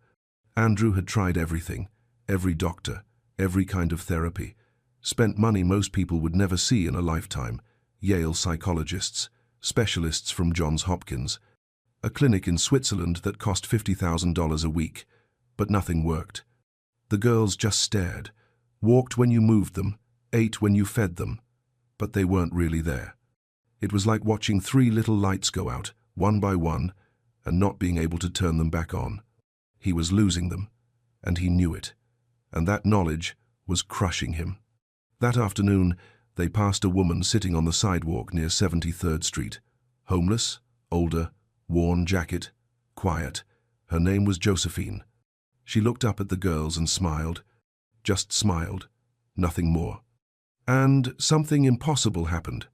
Andrew had tried everything, every doctor, every kind of therapy, spent money most people would never see in a lifetime, Yale psychologists, specialists from Johns Hopkins, a clinic in Switzerland that cost $50,000 a week, but nothing worked. The girls just stared, walked when you moved them, ate when you fed them, but they weren't really there. It was like watching 3 little lights go out, one by one, and not being able to turn them back on. He was losing them, and he knew it, and that knowledge was crushing him. That afternoon, they passed a woman sitting on the sidewalk near 73rd Street, homeless, older, worn jacket, quiet. Her name was Josephine. She looked up at the girls and smiled, just smiled, nothing more. And something impossible happened.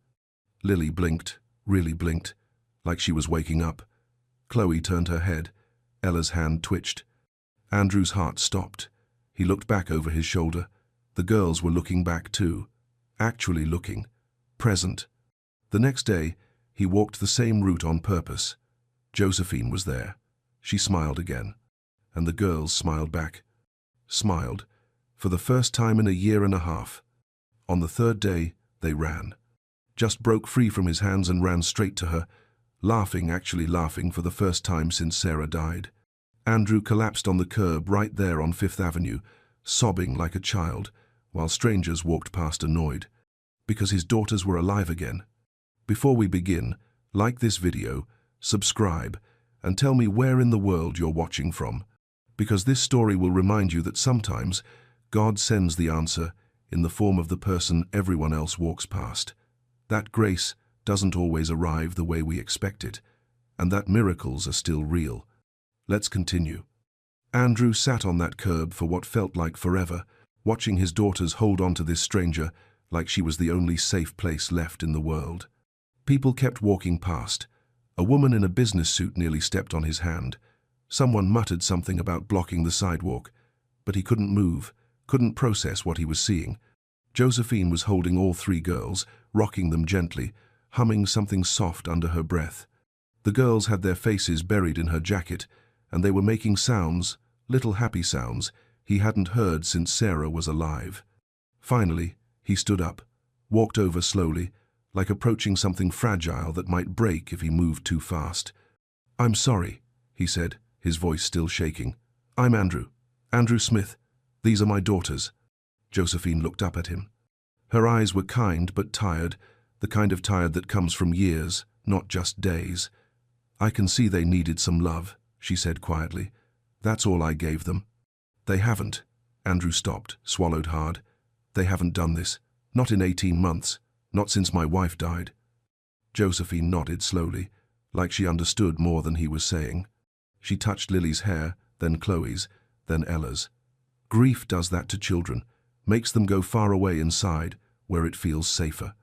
Lily blinked, really blinked, like she was waking up. Chloe turned her head. Ella's hand twitched. Andrew's heart stopped. He looked back over his shoulder. The girls were looking back too, actually looking, present. The next day, he walked the same route on purpose. Josephine was there. She smiled again. And the girls smiled back. Smiled, for the first time in a year and a half. On the 3rd day, they ran. Just broke free from his hands and ran straight to her, laughing, actually laughing for the first time since Sarah died. Andrew collapsed on the curb right there on 5th Avenue, sobbing like a child, while strangers walked past annoyed, because his daughters were alive again. Before we begin, like this video, subscribe, and tell me where in the world you're watching from, because this story will remind you that sometimes God sends the answer in the form of the person everyone else walks past. That grace doesn't always arrive the way we expect it, and that miracles are still real. Let's continue. Andrew sat on that curb for what felt like forever, watching his daughters hold on to this stranger like she was the only safe place left in the world. People kept walking past. A woman in a business suit nearly stepped on his hand. Someone muttered something about blocking the sidewalk, but he couldn't move, couldn't process what he was seeing. Josephine was holding all 3 girls, rocking them gently, humming something soft under her breath. The girls had their faces buried in her jacket, and they were making sounds, little happy sounds, he hadn't heard since Sarah was alive. Finally, he stood up, walked over slowly, like approaching something fragile that might break if he moved too fast. "I'm sorry," he said, his voice still shaking. "I'm Andrew Smith. These are my daughters." Josephine looked up at him. Her eyes were kind but tired, the kind of tired that comes from years, not just days. "I can see they needed some love," she said quietly. "That's all I gave them." "They haven't." Andrew stopped, swallowed hard. "They haven't done this. Not in 18 months. Not since my wife died." Josephine nodded slowly, like she understood more than he was saying. She touched Lily's hair, then Chloe's, then Ella's. "Grief does that to children, makes them go far away inside, where it feels safer.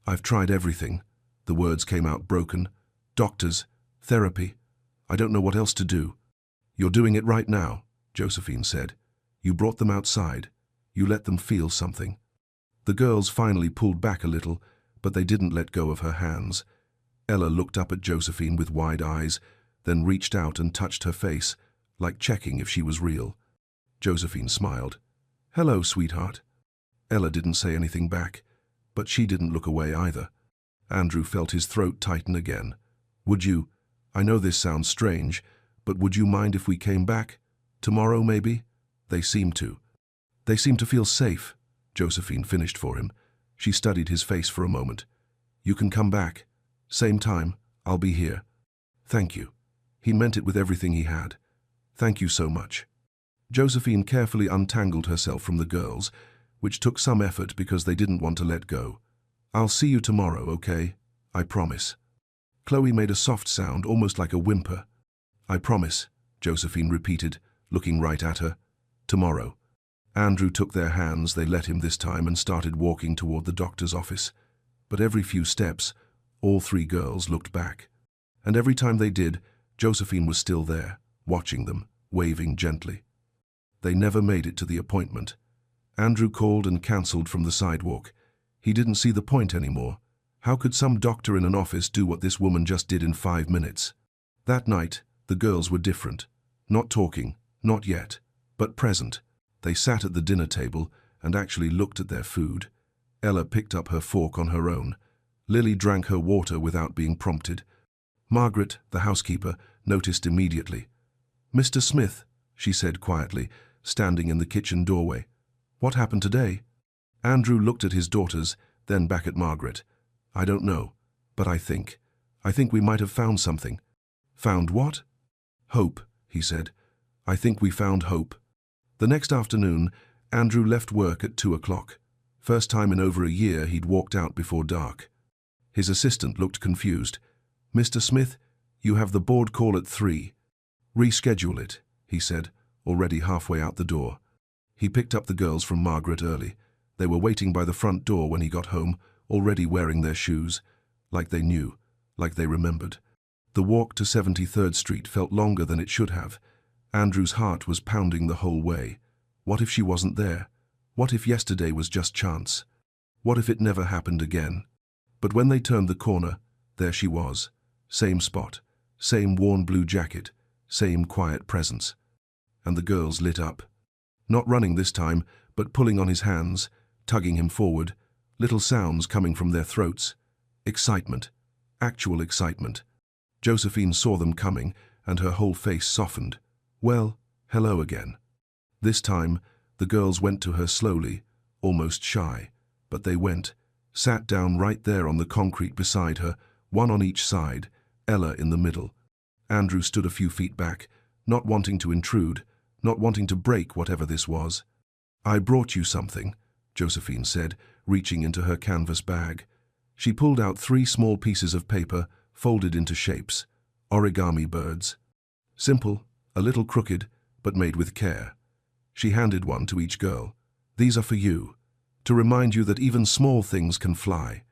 I've tried everything." The words came out broken. "Doctors, therapy. I don't know what else to do." "You're doing it right now," Josephine said. "You brought them outside. You let them feel something." The girls finally pulled back a little, but they didn't let go of her hands. Ella looked up at Josephine with wide eyes, then reached out and touched her face, like checking if she was real. Josephine smiled. "Hello, sweetheart." Ella didn't say anything back, but she didn't look away either. Andrew felt his throat tighten again. I know this sounds strange, but would you mind if we came back? Tomorrow, maybe?" "They seem to. They seem to feel safe," Josephine finished for him. She studied his face for a moment. "You can come back. Same time, I'll be here." Thank you. He meant it with everything he had. Thank you so much. Josephine carefully untangled herself from the girls, which took some effort because they didn't want to let go. I'll see you tomorrow, okay? I promise. Chloe made a soft sound, almost like a whimper. I promise, Josephine repeated, looking right at her. Tomorrow. Andrew took their hands, they let him this time, and started walking toward the doctor's office. But every few steps, all three girls looked back. And every time they did, Josephine was still there, watching them, waving gently. They never made it to the appointment. Andrew called and cancelled from the sidewalk. He didn't see the point anymore. How could some doctor in an office do what this woman just did in 5 minutes? That night, the girls were different. Not talking, not yet, but present. They sat at the dinner table and actually looked at their food. Ella picked up her fork on her own. Lily drank her water without being prompted. Margaret, the housekeeper, noticed immediately. Mr. Smith, she said quietly, standing in the kitchen doorway. What happened today? Andrew looked at his daughters, then back at Margaret. I don't know, but I think we might have found something. Found what? Hope, he said. I think we found hope. The next afternoon, Andrew left work at 2 o'clock. First time in over a year he'd walked out before dark. His assistant looked confused. Mr. Smith, you have the board call at 3. Reschedule it, he said, already halfway out the door. He picked up the girls from Margaret early. They were waiting by the front door when he got home, already wearing their shoes, like they knew, like they remembered. The walk to 73rd Street felt longer than it should have. Andrew's heart was pounding the whole way. What if she wasn't there? What if yesterday was just chance? What if it never happened again? But when they turned the corner, there she was. Same spot, same worn blue jacket, same quiet presence. And the girls lit up. Not running this time, but pulling on his hands, tugging him forward, little sounds coming from their throats. Excitement. Actual excitement. Josephine saw them coming, and her whole face softened. Well, hello again. This time, the girls went to her slowly, almost shy, but they went, sat down right there on the concrete beside her, one on each side, Ella in the middle. Andrew stood a few feet back, not wanting to intrude, not wanting to break whatever this was. I brought you something, Josephine said, reaching into her canvas bag. She pulled out 3 small pieces of paper, folded into shapes, origami birds. Simple, a little crooked, but made with care. She handed one to each girl. These are for you, to remind you that even small things can fly.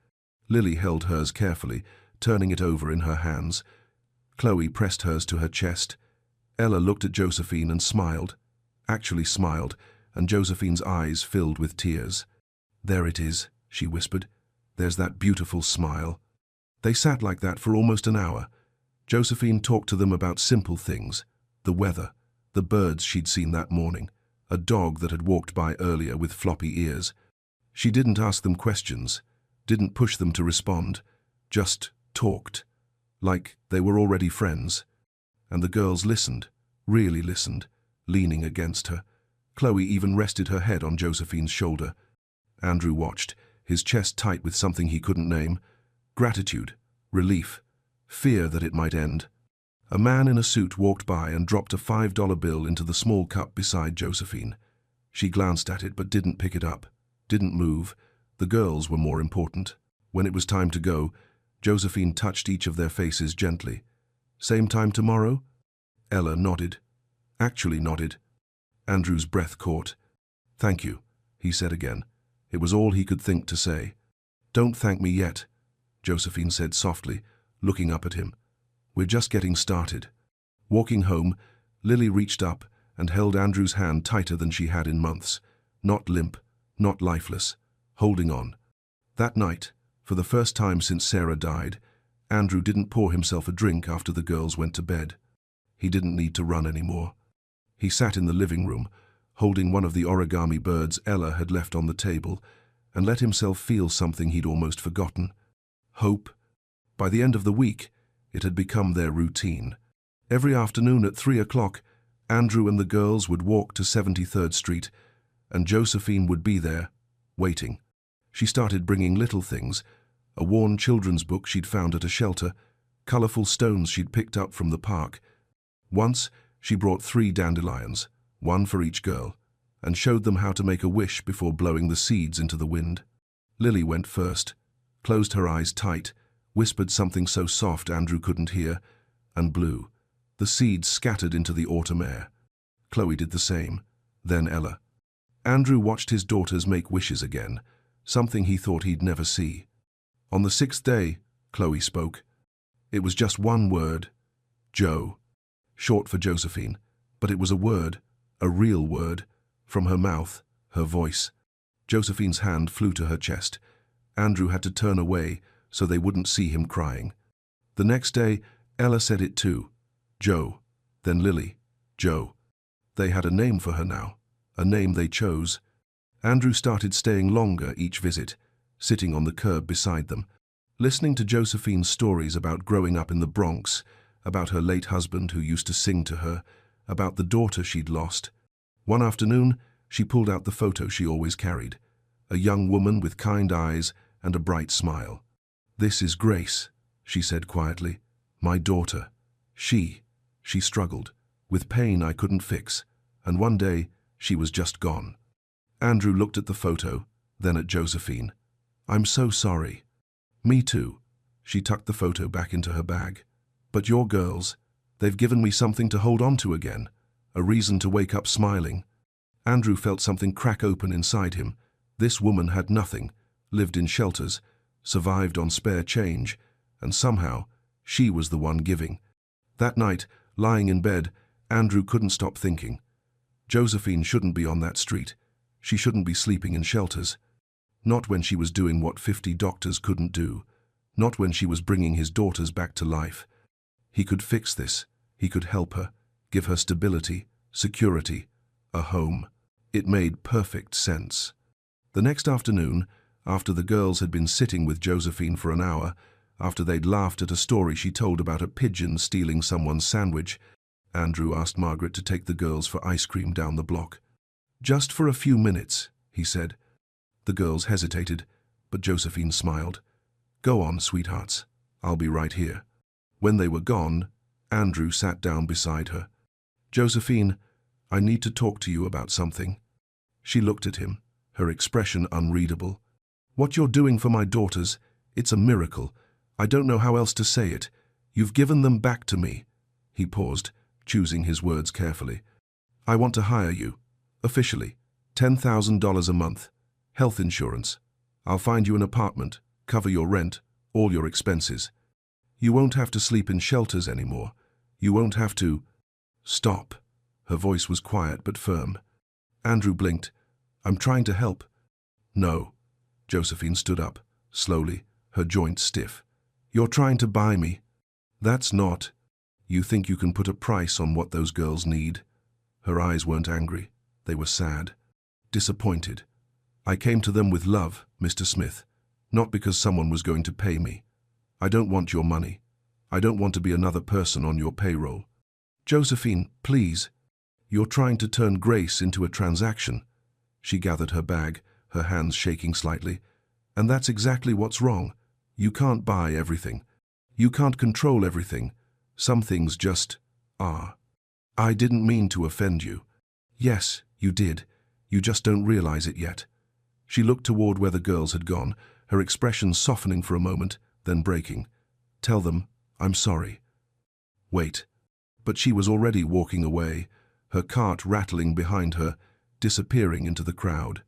Lily held hers carefully, turning it over in her hands. Chloe pressed hers to her chest. Ella looked at Josephine and smiled, actually smiled, and Josephine's eyes filled with tears. There it is, she whispered. There's that beautiful smile. They sat like that for almost an hour. Josephine talked to them about simple things, the weather, the birds she'd seen that morning, a dog that had walked by earlier with floppy ears. She didn't ask them questions, didn't push them to respond, just talked, like they were already friends. And the girls listened, really listened, leaning against her. Chloe even rested her head on Josephine's shoulder. Andrew watched, his chest tight with something he couldn't name. Gratitude, relief, fear that it might end. A man in a suit walked by and dropped a $5 bill into the small cup beside Josephine. She glanced at it but didn't pick it up, didn't move. The girls were more important. When it was time to go, Josephine touched each of their faces gently. Same time tomorrow? Ella nodded. Actually nodded. Andrew's breath caught. Thank you, he said again. It was all he could think to say. Don't thank me yet, Josephine said softly, looking up at him. We're just getting started. Walking home, Lily reached up and held Andrew's hand tighter than she had in months. Not limp, not lifeless, holding on. That night, for the first time since Sarah died, Andrew didn't pour himself a drink after the girls went to bed. He didn't need to run anymore. He sat in the living room, holding one of the origami birds Ella had left on the table, and let himself feel something he'd almost forgotten. Hope. By the end of the week, it had become their routine. Every afternoon at 3 o'clock, Andrew and the girls would walk to 73rd Street, and Josephine would be there, waiting. She started bringing little things, a worn children's book she'd found at a shelter, colourful stones she'd picked up from the park. Once, she brought 3 dandelions, one for each girl, and showed them how to make a wish before blowing the seeds into the wind. Lily went first, closed her eyes tight, whispered something so soft Andrew couldn't hear, and blew. The seeds scattered into the autumn air. Chloe did the same, then Ella. Andrew watched his daughters make wishes again, something he thought he'd never see. On the 6th day, Chloe spoke. It was just one word, Jo, short for Josephine, but it was a word, a real word, from her mouth, her voice. Josephine's hand flew to her chest. Andrew had to turn away so they wouldn't see him crying. The next day, Ella said it too, Jo, then Lily, Jo. They had a name for her now, a name they chose. Andrew started staying longer each visit, sitting on the curb beside them, listening to Josephine's stories about growing up in the Bronx, about her late husband who used to sing to her, about the daughter she'd lost. One afternoon, she pulled out the photo she always carried, a young woman with kind eyes and a bright smile. "This is Grace," she said quietly. "My daughter. She struggled, with pain I couldn't fix, and one day she was just gone." Andrew looked at the photo, then at Josephine. "I'm so sorry." "Me too." She tucked the photo back into her bag. "But your girls, they've given me something to hold on to again, a reason to wake up smiling." Andrew felt something crack open inside him. This woman had nothing, lived in shelters, survived on spare change, and somehow she was the one giving. That night, lying in bed, Andrew couldn't stop thinking. Josephine shouldn't be on that street. She shouldn't be sleeping in shelters. Not when she was doing what 50 doctors couldn't do. Not when she was bringing his daughters back to life. He could fix this. He could help her, give her stability, security, a home. It made perfect sense. The next afternoon, after the girls had been sitting with Josephine for an hour, after they'd laughed at a story she told about a pigeon stealing someone's sandwich, Andrew asked Margaret to take the girls for ice cream down the block. "Just for a few minutes," he said. The girls hesitated, but Josephine smiled. "Go on, sweethearts. I'll be right here." When they were gone, Andrew sat down beside her. "Josephine, I need to talk to you about something." She looked at him, her expression unreadable. "What you're doing for my daughters, it's a miracle. I don't know how else to say it. You've given them back to me." He paused, choosing his words carefully. "I want to hire you, officially, $10,000 a month, health insurance. I'll find you an apartment, cover your rent, all your expenses. You won't have to sleep in shelters anymore. You won't have to—" "Stop." Her voice was quiet but firm. Andrew blinked. "I'm trying to help." "No." Josephine stood up, slowly, her joints stiff. "You're trying to buy me." "That's not. You think you can put a price on what those girls need." Her eyes weren't angry. They were sad, disappointed. "I came to them with love, Mr. Smith, not because someone was going to pay me. I don't want your money. I don't want to be another person on your payroll." "Josephine, please. You're trying to turn Grace into a transaction." She gathered her bag, her hands shaking slightly. "And that's exactly what's wrong. You can't buy everything. You can't control everything. Some things just are." "I didn't mean to offend you." "Yes, you did. You just don't realize it yet." She looked toward where the girls had gone, her expression softening for a moment, then breaking. "Tell them, I'm sorry." "Wait." But she was already walking away, her cart rattling behind her, disappearing into the crowd.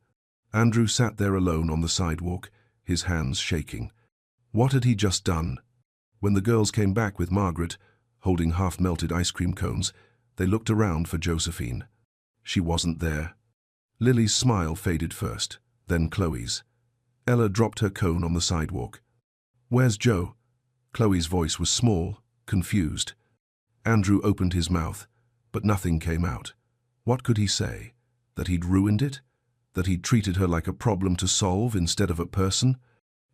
Andrew sat there alone on the sidewalk, his hands shaking. What had he just done? When the girls came back with Margaret, holding half-melted ice cream cones, they looked around for Josephine. She wasn't there. Lily's smile faded first, then Chloe's. Ella dropped her cone on the sidewalk. "Where's Jo?" Chloe's voice was small, confused. Andrew opened his mouth, but nothing came out. What could he say? That he'd ruined it? That he'd treated her like a problem to solve instead of a person?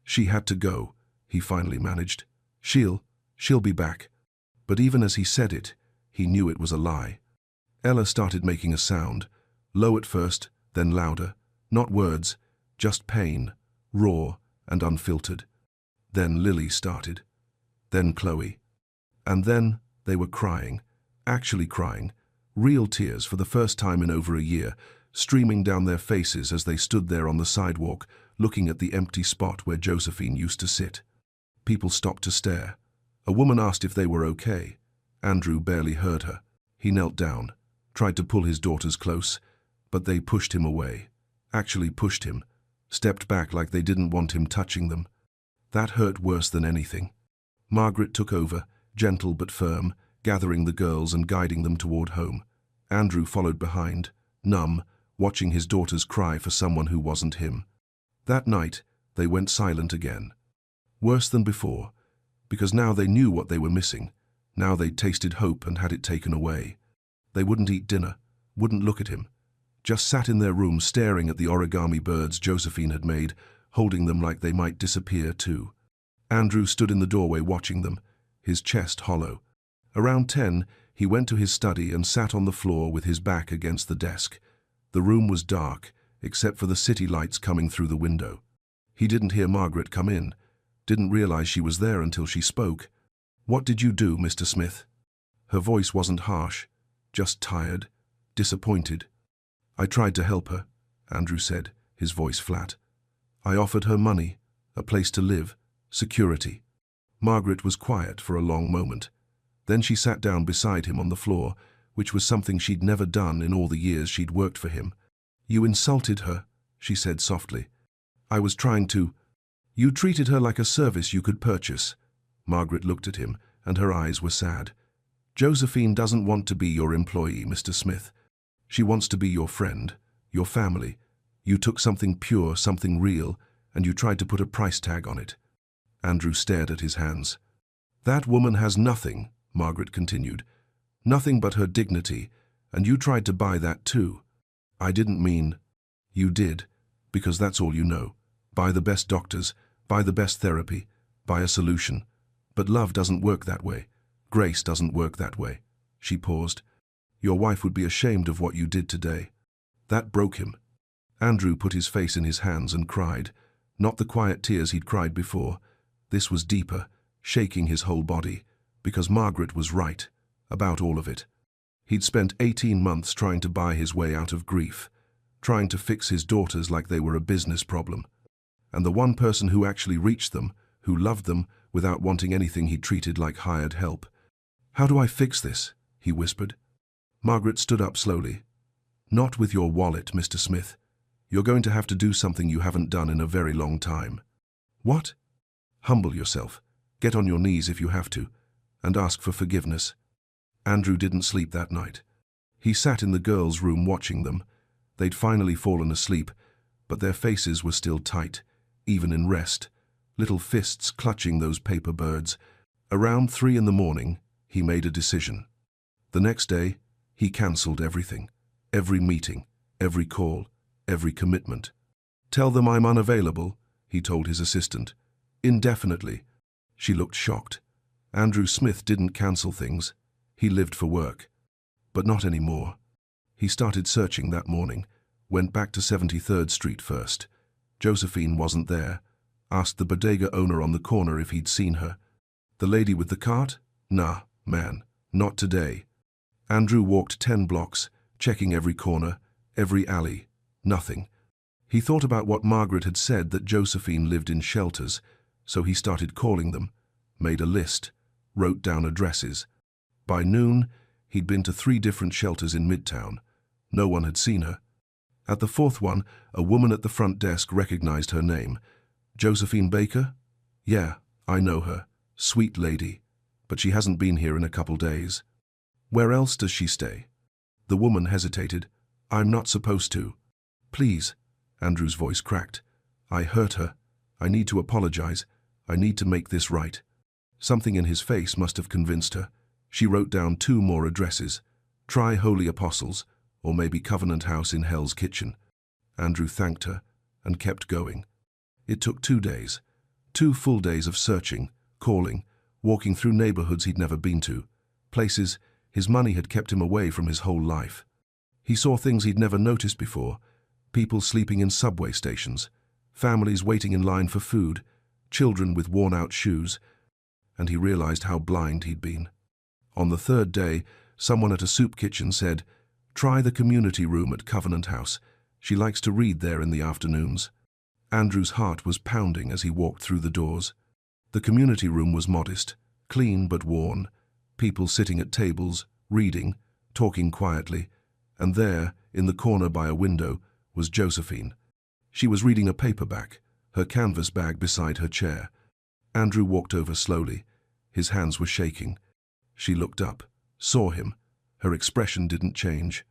"She had to go," he finally managed. She'll be back." But even as he said it, he knew it was a lie. Ella started making a sound, low at first, then louder. Not words, just pain, raw and unfiltered. Then Lily started. Then Chloe. And then they were crying, actually crying, real tears for the first time in over a year, streaming down their faces as they stood there on the sidewalk, looking at the empty spot where Josephine used to sit. People stopped to stare. A woman asked if they were okay. Andrew barely heard her. He knelt down, tried to pull his daughters close, but they pushed him away. Actually pushed him, stepped back like they didn't want him touching them. That hurt worse than anything. Margaret took over, gentle but firm, gathering the girls and guiding them toward home. Andrew followed behind, numb, watching his daughters cry for someone who wasn't him. That night, they went silent again. Worse than before, because now they knew what they were missing. Now they'd tasted hope and had it taken away. They wouldn't eat dinner, wouldn't look at him. Just sat in their room staring at the origami birds Josephine had made, holding them like they might disappear too. Andrew stood in the doorway watching them, his chest hollow. Around 10, he went to his study and sat on the floor with his back against the desk. The room was dark, except for the city lights coming through the window. He didn't hear Margaret come in, didn't realize she was there until she spoke. "What did you do, Mr. Smith?" Her voice wasn't harsh, just tired, disappointed. "I tried to help her," Andrew said, his voice flat. "I offered her money, a place to live, security." Margaret was quiet for a long moment. Then she sat down beside him on the floor, which was something she'd never done in all the years she'd worked for him. "You insulted her," she said softly. "I was trying to—" "You treated her like a service you could purchase." Margaret looked at him, and her eyes were sad. "Josephine doesn't want to be your employee, Mr. Smith. She wants to be your friend, your family. You took something pure, something real, and you tried to put a price tag on it." Andrew stared at his hands. "That woman has nothing," Margaret continued. "Nothing but her dignity, and you tried to buy that too. I didn't mean—" "You did, because that's all you know. Buy the best doctors, buy the best therapy, buy a solution. But love doesn't work that way. Grace doesn't work that way." She paused. "Your wife would be ashamed of what you did today." That broke him. Andrew put his face in his hands and cried. Not the quiet tears he'd cried before. This was deeper, shaking his whole body, because Margaret was right, about all of it. He'd spent 18 months trying to buy his way out of grief, trying to fix his daughters like they were a business problem. And the one person who actually reached them, who loved them without wanting anything he treated like hired help. "How do I fix this?" he whispered. Margaret stood up slowly. "Not with your wallet, Mr. Smith. You're going to have to do something you haven't done in a very long time." "What?" "Humble yourself. Get on your knees if you have to, and ask for forgiveness." Andrew didn't sleep that night. He sat in the girls' room watching them. They'd finally fallen asleep, but their faces were still tight, even in rest, little fists clutching those paper birds. Around 3 in the morning, he made a decision. The next day, he cancelled everything, every meeting, every call, every commitment. "Tell them I'm unavailable," he told his assistant. "Indefinitely." She looked shocked. Andrew Smith didn't cancel things. He lived for work. But not anymore. He started searching that morning, went back to 73rd Street first. Josephine wasn't there. Asked the bodega owner on the corner if he'd seen her. "The lady with the cart? Nah, man, not today." Andrew walked 10 blocks, checking every corner, every alley. Nothing. He thought about what Margaret had said, that Josephine lived in shelters, so he started calling them, made a list, wrote down addresses. By noon, he'd been to 3 different shelters in Midtown. No one had seen her. At the 4th one, a woman at the front desk recognized her name. "Josephine Baker? Yeah, I know her. Sweet lady. But she hasn't been here in a couple days." "Where else does she stay?" The woman hesitated. "I'm not supposed to." "Please." Andrew's voice cracked. "I hurt her. I need to apologize. I need to make this right." Something in his face must have convinced her. She wrote down 2 more addresses. Try Holy Apostles, or maybe Covenant House in Hell's Kitchen. Andrew thanked her and kept going. It took 2 days. 2 full days of searching, calling, walking through neighborhoods he'd never been to, places his money had kept him away from his whole life. He saw things he'd never noticed before, people sleeping in subway stations, families waiting in line for food, children with worn-out shoes. and he realized how blind he'd been. On the third day, someone at a soup kitchen said, "Try the community room at Covenant House. She likes to read there in the afternoons." Andrew's heart was pounding as he walked through the doors. The community room was modest, clean but worn, people sitting at tables, reading, talking quietly, and there, in the corner by a window, was Josephine. She was reading a paperback, her canvas bag beside her chair. Andrew walked over slowly. His hands were shaking. She looked up, saw him. Her expression didn't change.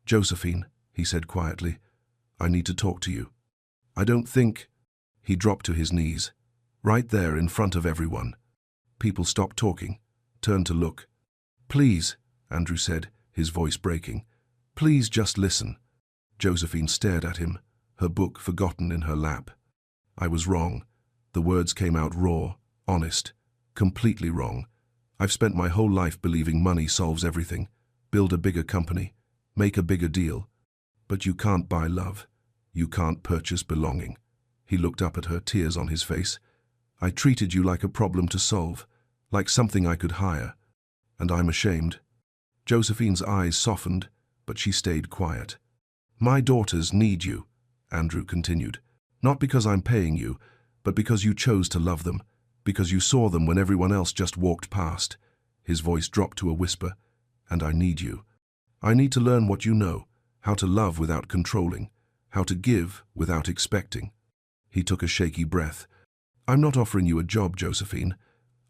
"Josephine," he said quietly, "I need to talk to you. I don't think—" He dropped to his knees, right there in front of everyone. People stopped talking, turned to look. "Please," Andrew said, his voice breaking. "Please just listen." Josephine stared at him, her book forgotten in her lap. "I was wrong." The words came out raw, honest, completely wrong. "I've spent my whole life believing money solves everything. Build a bigger company, make a bigger deal. But you can't buy love. You can't purchase belonging." He looked up at her, tears on his face. "I treated you like a problem to solve, like something I could hire. And I'm ashamed." Josephine's eyes softened, but she stayed quiet. "My daughters need you," Andrew continued. "Not because I'm paying you, but because you chose to love them, because you saw them when everyone else just walked past." His voice dropped to a whisper. "And I need you. I need to learn what you know, how to love without controlling, how to give without expecting." He took a shaky breath. "I'm not offering you a job, Josephine.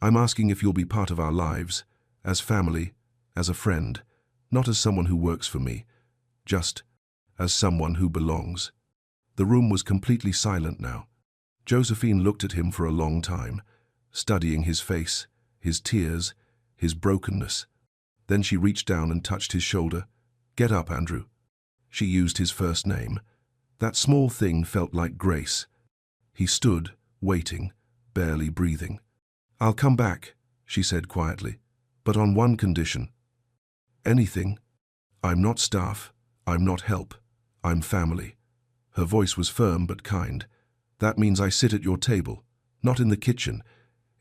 I'm asking if you'll be part of our lives, as family, as a friend, not as someone who works for me, just as someone who belongs." The room was completely silent now. Josephine looked at him for a long time, studying his face, his tears, his brokenness. Then she reached down and touched his shoulder. "Get up, Andrew." She used his first name. That small thing felt like grace. He stood, waiting, barely breathing. "I'll come back," she said quietly, "but on one condition." "Anything?" "I'm not staff. I'm not help. I'm family." Her voice was firm but kind. "That means I sit at your table, not in the kitchen.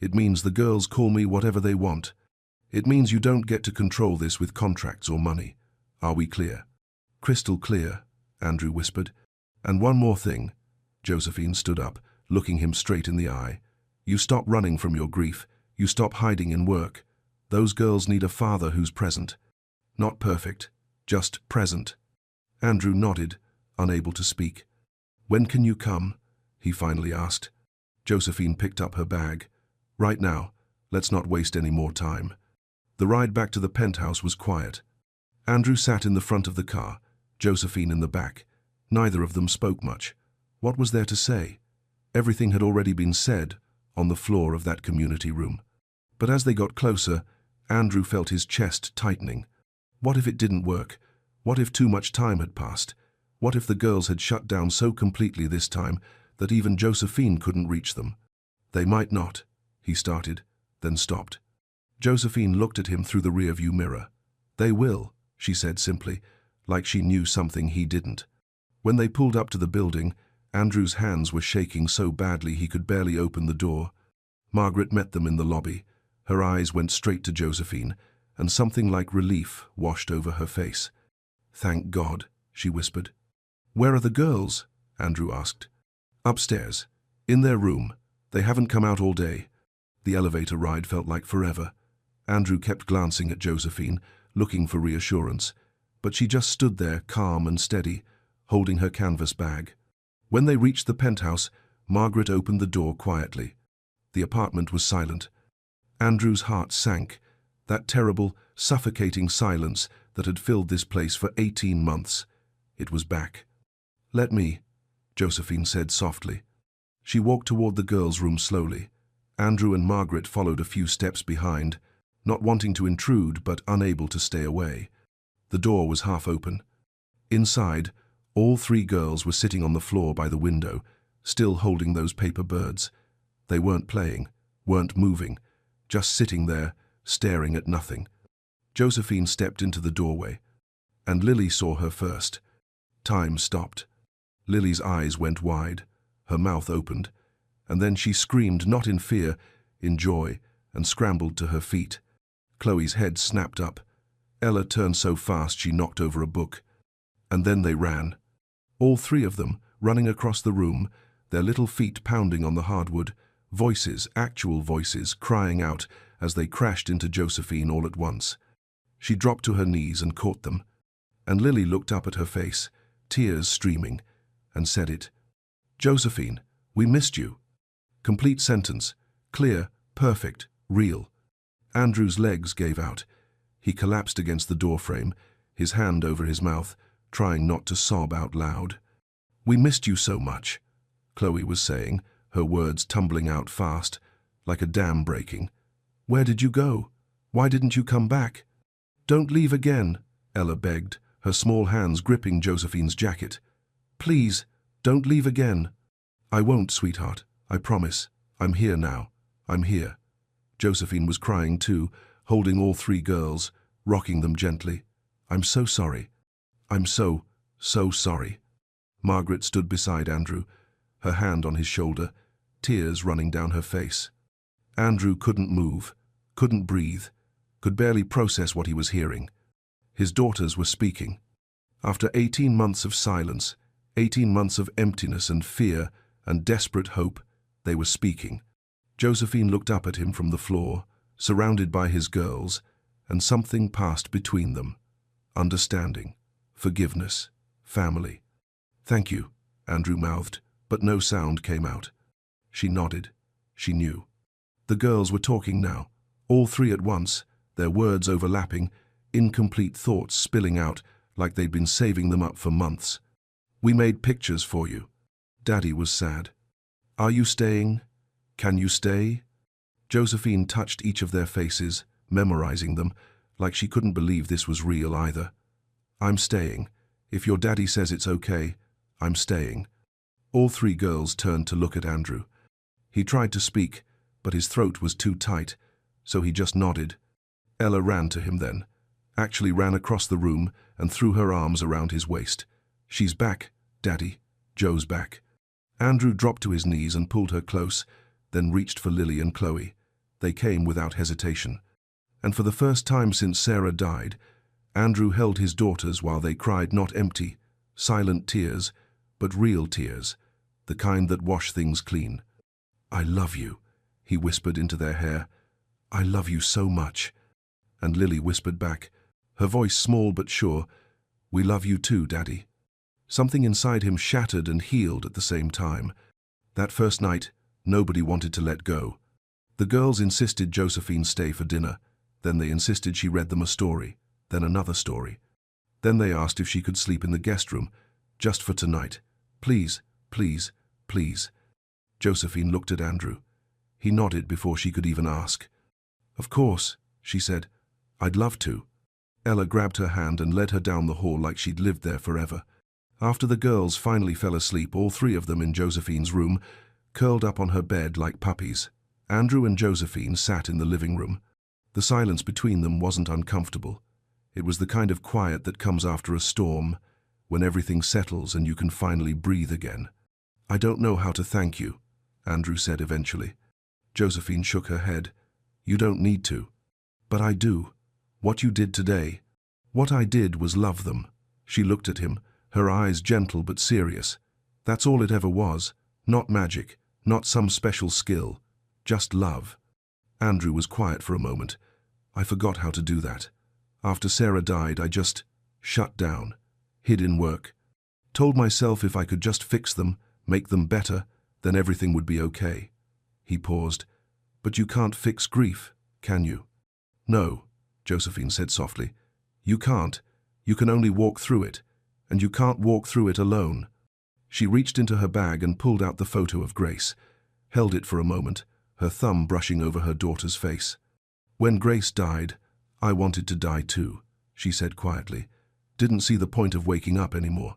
It means the girls call me whatever they want. It means you don't get to control this with contracts or money. Are we clear?" "Crystal clear," Andrew whispered. "And one more thing." Josephine stood up, looking him straight in the eye. "You stop running from your grief. You stop hiding in work. Those girls need a father who's present. Not perfect, just present." Andrew nodded, unable to speak. "When can you come?" he finally asked. Josephine picked up her bag. "Right now. Let's not waste any more time." The ride back to the penthouse was quiet. Andrew sat in the front of the car, Josephine in the back. Neither of them spoke much. What was there to say? Everything had already been said on the floor of that community room. But as they got closer, Andrew felt his chest tightening. What if it didn't work? What if too much time had passed? What if the girls had shut down so completely this time that even Josephine couldn't reach them? "They might not," he started, then stopped. Josephine looked at him through the rearview mirror. "They will," she said simply, like she knew something he didn't. When they pulled up to the building, Andrew's hands were shaking so badly he could barely open the door. Margaret met them in the lobby. Her eyes went straight to Josephine, and something like relief washed over her face. "Thank God," she whispered. "Where are the girls?" Andrew asked. "Upstairs, in their room. They haven't come out all day." The elevator ride felt like forever. Andrew kept glancing at Josephine, looking for reassurance, but she just stood there, calm and steady, holding her canvas bag. When they reached the penthouse, Margaret opened the door quietly. The apartment was silent. Andrew's heart sank. That terrible, suffocating silence that had filled this place for 18 months. It was back. "Let me," Josephine said softly. She walked toward the girls' room slowly. Andrew and Margaret followed a few steps behind, not wanting to intrude but unable to stay away. The door was half open. Inside, all three girls were sitting on the floor by the window, still holding those paper birds. They weren't playing, weren't moving, just sitting there, staring at nothing. Josephine stepped into the doorway, and Lily saw her first. Time stopped. Lily's eyes went wide, her mouth opened, and then she screamed, not in fear, in joy, and scrambled to her feet. Chloe's head snapped up. Ella turned so fast she knocked over a book. And then they ran. All three of them, running across the room, their little feet pounding on the hardwood, voices, actual voices, crying out as they crashed into Josephine all at once. She dropped to her knees and caught them. And Lily looked up at her face, tears streaming, and said it. "Josephine, we missed you." Complete sentence, clear, perfect, real. Andrew's legs gave out. He collapsed against the doorframe, his hand over his mouth, trying not to sob out loud. "We missed you so much," Chloe was saying, her words tumbling out fast, like a dam breaking. "Where did you go? Why didn't you come back?" "Don't leave again," Ella begged, her small hands gripping Josephine's jacket. "Please, don't leave again." "I won't, sweetheart. I promise. I'm here now. I'm here." Josephine was crying too, holding all three girls, rocking them gently. "I'm so sorry. I'm so sorry." Margaret stood beside Andrew, her hand on his shoulder, tears running down her face. Andrew couldn't move, couldn't breathe, could barely process what he was hearing. His daughters were speaking. After 18 months of silence, 18 months of emptiness and fear and desperate hope, they were speaking. Josephine looked up at him from the floor, surrounded by his girls, and something passed between them. Understanding, forgiveness, family. "Thank you," Andrew mouthed, but no sound came out. She nodded. She knew. The girls were talking now, all three at once, their words overlapping, incomplete thoughts spilling out like they'd been saving them up for months. "We made pictures for you." Daddy was sad. "Are you staying? Can you stay?" Josephine touched each of their faces, memorizing them, like she couldn't believe this was real either. "I'm staying. If your daddy says it's okay, I'm staying." All three girls turned to look at Andrew. He tried to speak, but his throat was too tight, so he just nodded. Ella ran to him then, actually ran across the room and threw her arms around his waist. "She's back, Daddy. Joe's back." Andrew dropped to his knees and pulled her close, then reached for Lily and Chloe. They came without hesitation. And for the first time since Sarah died, Andrew held his daughters while they cried not empty, silent tears, but real tears, the kind that wash things clean. "I love you," he whispered into their hair. "I love you so much." And Lily whispered back, her voice small but sure, "We love you too, Daddy." Something inside him shattered and healed at the same time. That first night, nobody wanted to let go. The girls insisted Josephine stay for dinner. Then they insisted she read them a story, then another story. Then they asked if she could sleep in the guest room, just for tonight. "Please, please, please." Josephine looked at Andrew. He nodded before she could even ask. "Of course," she said. "I'd love to." Ella grabbed her hand and led her down the hall like she'd lived there forever. After the girls finally fell asleep, all three of them in Josephine's room, curled up on her bed like puppies, Andrew and Josephine sat in the living room. The silence between them wasn't uncomfortable. It was the kind of quiet that comes after a storm, when everything settles and you can finally breathe again. "I don't know how to thank you," Andrew said eventually. Josephine shook her head. "You don't need to." "But I do. What you did today." "What I did was love them." She looked at him, her eyes gentle but serious. "That's all it ever was. Not magic, not some special skill. Just love." Andrew was quiet for a moment. "I forgot how to do that. After Sarah died, I just shut down, hid in work. Told myself if I could just fix them, make them better, then everything would be okay." He paused. "But you can't fix grief, can you?" "No," Josephine said softly. "You can't. You can only walk through it, and you can't walk through it alone." She reached into her bag and pulled out the photo of Grace, held it for a moment, her thumb brushing over her daughter's face. "When Grace died, I wanted to die too," she said quietly. "Didn't see the point of waking up anymore.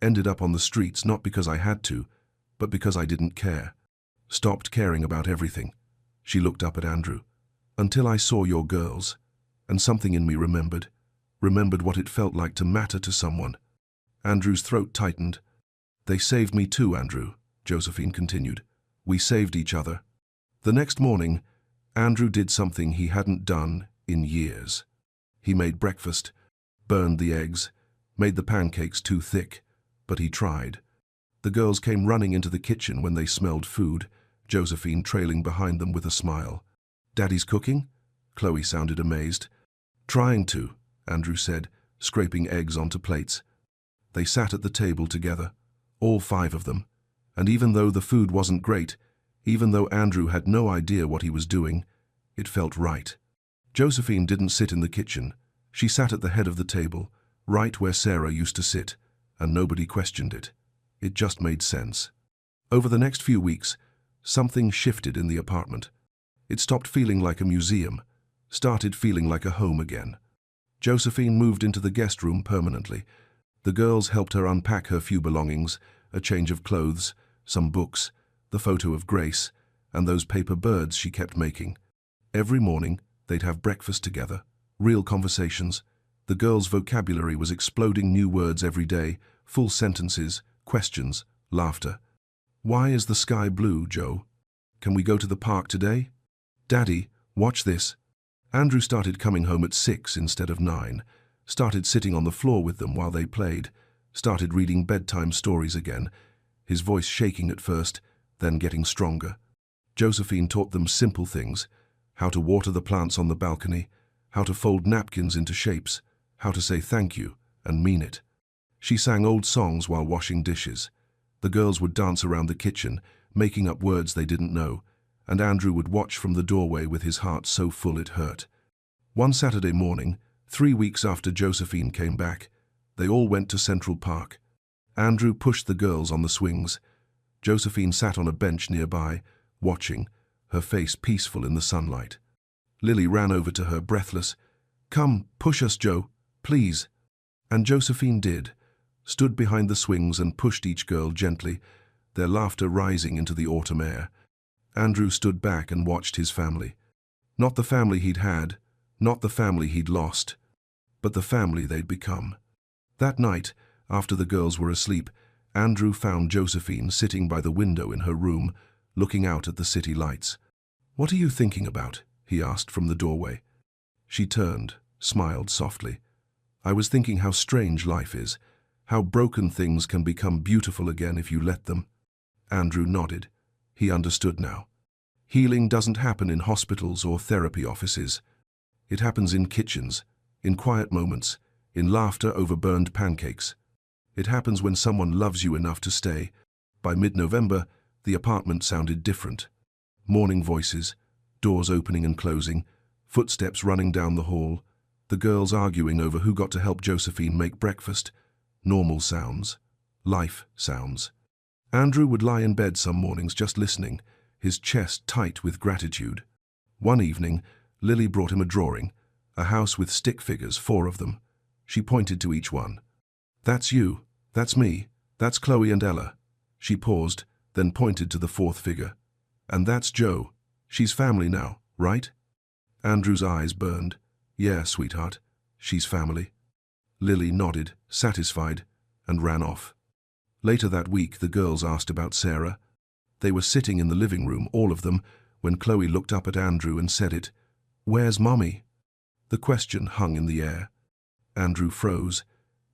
Ended up on the streets not because I had to, but because I didn't care. Stopped caring about everything." She looked up at Andrew. "Until I saw your girls, and something in me remembered what it felt like to matter to someone." Andrew's throat tightened. "They saved me too, Andrew," Josephine continued. "We saved each other." The next morning, Andrew did something he hadn't done in years. He made breakfast, burned the eggs, made the pancakes too thick, but he tried. The girls came running into the kitchen when they smelled food, Josephine trailing behind them with a smile. "Daddy's cooking?" Chloe sounded amazed. "Trying to," Andrew said, scraping eggs onto plates. They sat at the table together, all 5 of them, and even though the food wasn't great, even though Andrew had no idea what he was doing, it felt right. Josephine didn't sit in the kitchen. She sat at the head of the table, right where Sarah used to sit, and nobody questioned it. It just made sense. Over the next few weeks, something shifted in the apartment. It stopped feeling like a museum, started feeling like a home again. Josephine moved into the guest room permanently. The girls helped her unpack her few belongings, a change of clothes, some books, the photo of Grace, and those paper birds she kept making. Every morning, they'd have breakfast together, real conversations. The girls' vocabulary was exploding, new words every day, full sentences, questions, laughter. "Why is the sky blue, Joe? Can we go to the park today? Daddy, watch this." Andrew started coming home at 6 instead of 9, started sitting on the floor with them while they played, started reading bedtime stories again, his voice shaking at first, then getting stronger. Josephine taught them simple things: how to water the plants on the balcony, how to fold napkins into shapes, how to say thank you and mean it. She sang old songs while washing dishes. The girls would dance around the kitchen, making up words they didn't know, and Andrew would watch from the doorway with his heart so full it hurt. One Saturday morning, 3 weeks after Josephine came back, they all went to Central Park. Andrew pushed the girls on the swings. Josephine sat on a bench nearby, watching, her face peaceful in the sunlight. Lily ran over to her, breathless. "Come, push us, Joe, please." And Josephine did, stood behind the swings and pushed each girl gently, their laughter rising into the autumn air. Andrew stood back and watched his family. Not the family he'd had, not the family he'd lost, but the family they'd become. That night, after the girls were asleep, Andrew found Josephine sitting by the window in her room, looking out at the city lights. "What are you thinking about?" he asked from the doorway. She turned, smiled softly. "I was thinking how strange life is, how broken things can become beautiful again if you let them." Andrew nodded. He understood now. Healing doesn't happen in hospitals or therapy offices. It happens in kitchens, in quiet moments, in laughter over burned pancakes. It happens when someone loves you enough to stay. By mid-November, the apartment sounded different. Morning voices, doors opening and closing, footsteps running down the hall, the girls arguing over who got to help Josephine make breakfast. Normal sounds. Life sounds. Andrew would lie in bed some mornings just listening, his chest tight with gratitude. One evening, Lily brought him a drawing, a house with stick figures, 4 of them. She pointed to each one. "That's you, that's me, that's Chloe and Ella." She paused, then pointed to the 4th figure. "And that's Joe. She's family now, right?" Andrew's eyes burned. "Yeah, sweetheart, she's family." Lily nodded, satisfied, and ran off. Later that week, the girls asked about Sarah. They were sitting in the living room, all of them, when Chloe looked up at Andrew and said it. "Where's Mommy?" The question hung in the air. Andrew froze.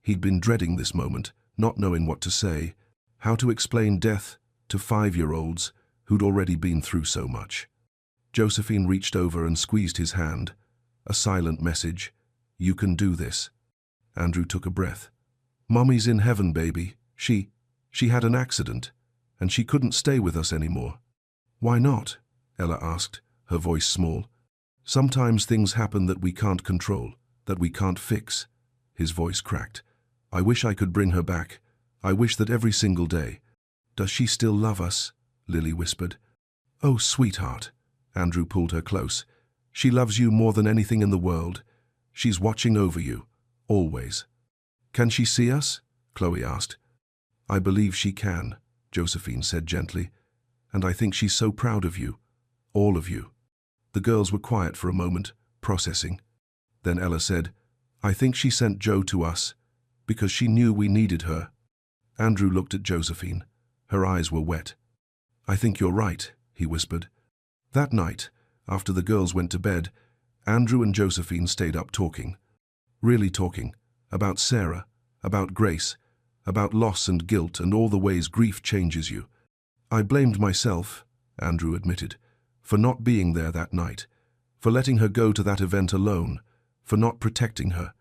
He'd been dreading this moment, not knowing what to say, how to explain death to 5-year-olds who'd already been through so much. Josephine reached over and squeezed his hand. A silent message: "You can do this." Andrew took a breath. "Mommy's in heaven, baby. She had an accident, and she couldn't stay with us anymore." "Why not?" Ella asked, her voice small. "Sometimes things happen that we can't control, that we can't fix." His voice cracked. "I wish I could bring her back. I wish that every single day." "Does she still love us?" Lily whispered. "Oh, sweetheart." Andrew pulled her close. "She loves you more than anything in the world. She's watching over you, always." "Can she see us?" Chloe asked. "I believe she can," Josephine said gently. "And I think she's so proud of you, all of you." The girls were quiet for a moment, processing. Then Ella said, "I think she sent Joe to us because she knew we needed her." Andrew looked at Josephine. Her eyes were wet. "I think you're right," he whispered. That night, After the girls went to bed, Andrew and Josephine stayed up talking. Really talking. About Sarah, about Grace, about loss and guilt and all the ways grief changes you. I blamed myself, Andrew admitted, for not being there that night, for letting her go to that event alone, for not protecting her.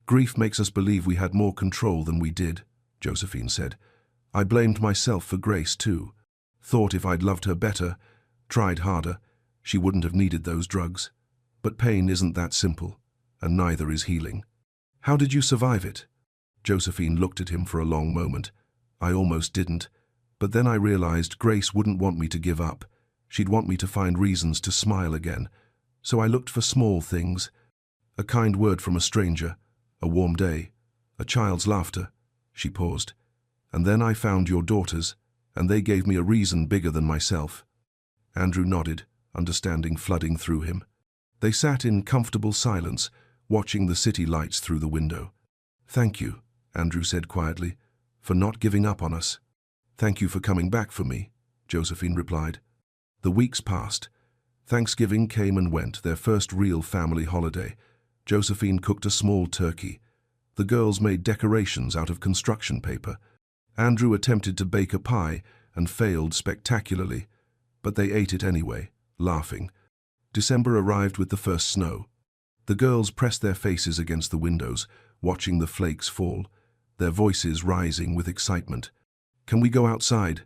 Grief makes us believe we had more control than we did, Josephine said. I blamed myself for Grace too. Thought if I'd loved her better, tried harder, she wouldn't have needed those drugs. But pain isn't that simple, and neither is healing. How did you survive it? Josephine looked at him for a long moment. I almost didn't, but then I realized Grace wouldn't want me to give up. She'd want me to find reasons to smile again. So I looked for small things. A kind word from a stranger, a warm day, a child's laughter. She paused. And then I found your daughters, and they gave me a reason bigger than myself. Andrew nodded, understanding flooding through him. They sat in comfortable silence, watching the city lights through the window. Thank you, Andrew said quietly, for not giving up on us. Thank you for coming back for me, Josephine replied. The weeks passed. Thanksgiving came and went, their first real family holiday. Josephine cooked a small turkey. The girls made decorations out of construction paper. Andrew attempted to bake a pie and failed spectacularly, but they ate it anyway, laughing. December arrived with the first snow. The girls pressed their faces against the windows, watching the flakes fall, their voices rising with excitement. Can we go outside?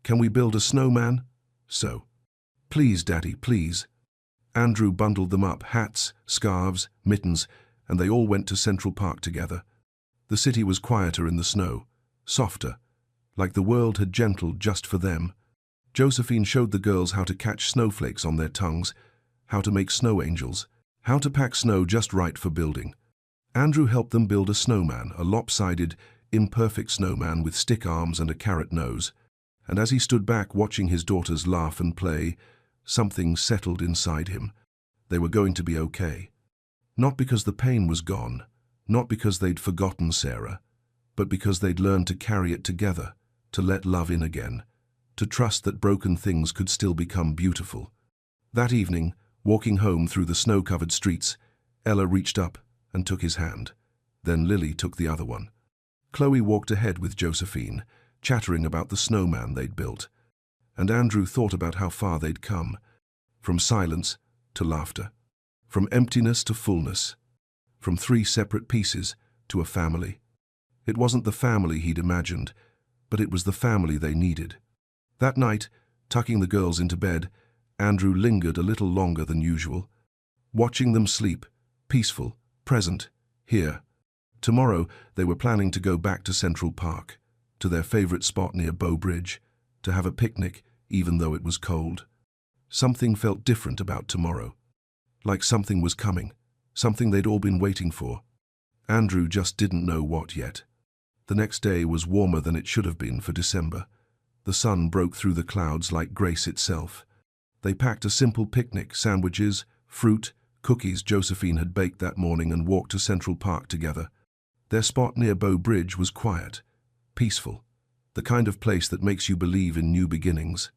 Can we build a snowman? So. Please, Daddy, please. Andrew bundled them up, hats, scarves, mittens, and they all went to Central Park together. The city was quieter in the snow, softer, like the world had gentled just for them. Josephine showed the girls how to catch snowflakes on their tongues, how to make snow angels, how to pack snow just right for building. Andrew helped them build a snowman, a lopsided, imperfect snowman with stick arms and a carrot nose. And as he stood back watching his daughters laugh and play, something settled inside him. They were going to be okay. Not because the pain was gone, not because they'd forgotten Sarah, but because they'd learned to carry it together, to let love in again, to trust that broken things could still become beautiful. That evening, walking home through the snow-covered streets, Ella reached up and took his hand. Then Lily took the other one. Chloe walked ahead with Josephine, chattering about the snowman they'd built. And Andrew thought about how far they'd come, from silence to laughter, from emptiness to fullness, from 3 separate pieces to a family. It wasn't the family he'd imagined, but it was the family they needed. That night, tucking the girls into bed, Andrew lingered a little longer than usual, watching them sleep, peaceful, present, here. Tomorrow, they were planning to go back to Central Park, to their favorite spot near Bow Bridge, to have a picnic, even though it was cold. Something felt different about tomorrow, like something was coming, something they'd all been waiting for. Andrew just didn't know what yet. The next day was warmer than it should have been for December. The sun broke through the clouds like grace itself. They packed a simple picnic, sandwiches, fruit, cookies Josephine had baked that morning, and walked to Central Park together. Their spot near Bow Bridge was quiet, peaceful, the kind of place that makes you believe in new beginnings.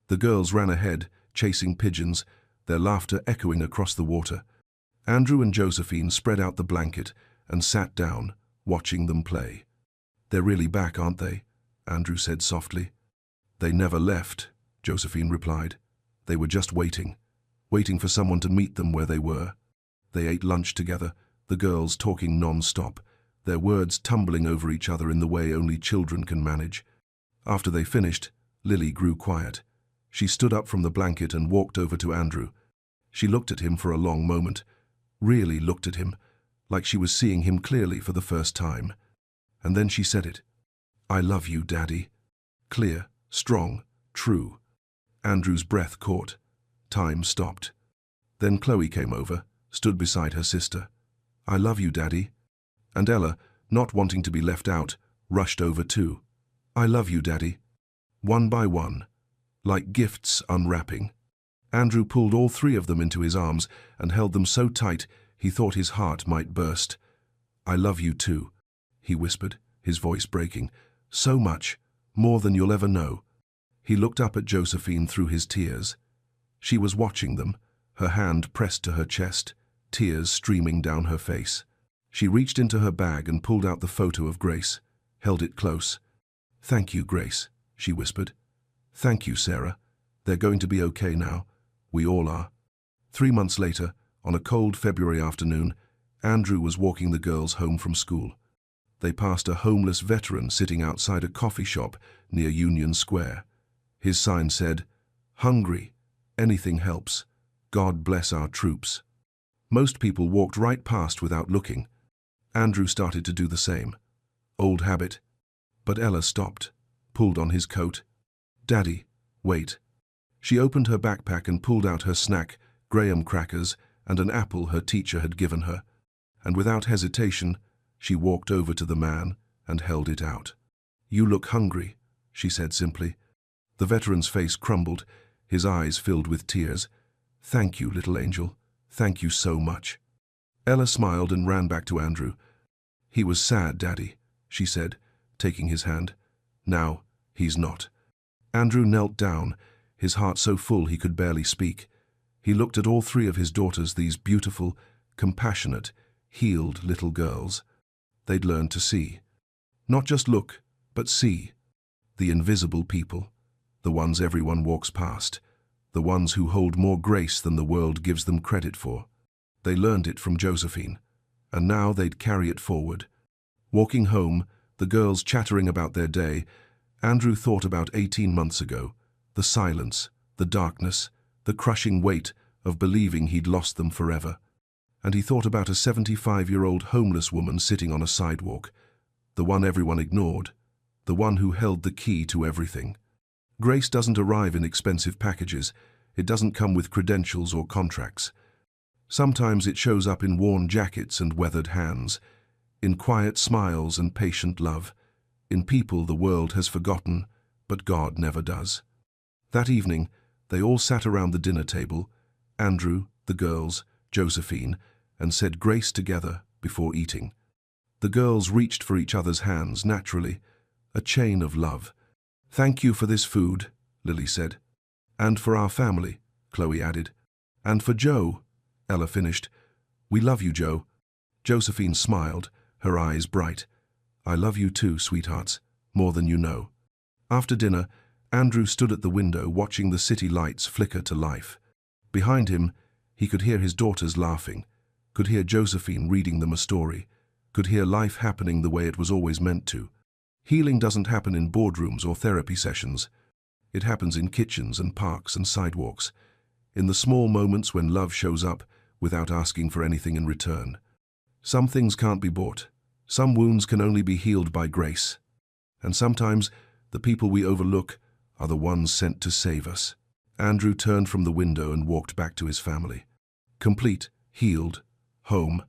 The girls ran ahead, chasing pigeons, their laughter echoing across the water. Andrew and Josephine spread out the blanket and sat down, watching them play. They're really back, aren't they? Andrew said softly. They never left, Josephine replied. They were just waiting for someone to meet them where they were. They ate lunch together, the girls talking non-stop, their words tumbling over each other in the way only children can manage. After they finished, Lily grew quiet. She stood up from the blanket and walked over to Andrew. She looked at him for a long moment, really looked at him, like she was seeing him clearly for the first time. And then she said it. I love you, Daddy. Clear, strong, true. Andrew's breath caught. Time stopped. Then Chloe came over, stood beside her sister. I love you, Daddy. And Ella, not wanting to be left out, rushed over too. I love you, Daddy. One by one, like gifts unwrapping. Andrew pulled all 3 of them into his arms and held them so tight he thought his heart might burst. I love you too, he whispered, his voice breaking. So much, more than you'll ever know. He looked up at Josephine through his tears. She was watching them, her hand pressed to her chest, tears streaming down her face. She reached into her bag and pulled out the photo of Grace, held it close. "Thank you, Grace," she whispered. "Thank you, Sarah. They're going to be okay now. We all are." 3 months later, on a cold February afternoon, Andrew was walking the girls home from school. They passed a homeless veteran sitting outside a coffee shop near Union Square. His sign said, "Hungry. Anything helps. God bless our troops." Most people walked right past without looking. Andrew started to do the same. Old habit. But Ella stopped, pulled on his coat. "Daddy, wait." She opened her backpack and pulled out her snack, graham crackers, and an apple her teacher had given her. And without hesitation, she walked over to the man and held it out. "You look hungry," she said simply. The veteran's face crumbled, his eyes filled with tears. "Thank you, little angel. Thank you so much." Ella smiled and ran back to Andrew. "He was sad, Daddy," she said, taking his hand. "Now, he's not." Andrew knelt down, his heart so full he could barely speak. He looked at all 3 of his daughters, these beautiful, compassionate, healed little girls. They'd learned to see. Not just look, but see. The invisible people, the ones everyone walks past, the ones who hold more grace than the world gives them credit for. They learned it from Josephine, and now they'd carry it forward. Walking home, the girls chattering about their day, Andrew thought about 18 months ago, the silence, the darkness, the crushing weight of believing he'd lost them forever. And he thought about a 75-year-old homeless woman sitting on a sidewalk, the one everyone ignored, the one who held the key to everything. Grace doesn't arrive in expensive packages. It doesn't come with credentials or contracts. Sometimes it shows up in worn jackets and weathered hands, in quiet smiles and patient love, in people the world has forgotten, but God never does. That evening, they all sat around the dinner table, Andrew, the girls, Josephine, and said grace together before eating. The girls reached for each other's hands naturally, a chain of love. "Thank you for this food," Lily said. "And for our family," Chloe added. "And for Joe," Ella finished. "We love you, Joe." Josephine smiled, her eyes bright. "I love you too, sweethearts, more than you know." After dinner, Andrew stood at the window watching the city lights flicker to life. Behind him, he could hear his daughters laughing, could hear Josephine reading them a story, could hear life happening the way it was always meant to. Healing doesn't happen in boardrooms or therapy sessions. It happens in kitchens and parks and sidewalks, in the small moments when love shows up without asking for anything in return. Some things can't be bought. Some wounds can only be healed by grace. And sometimes the people we overlook are the ones sent to save us. Andrew turned from the window and walked back to his family. Complete, healed, home,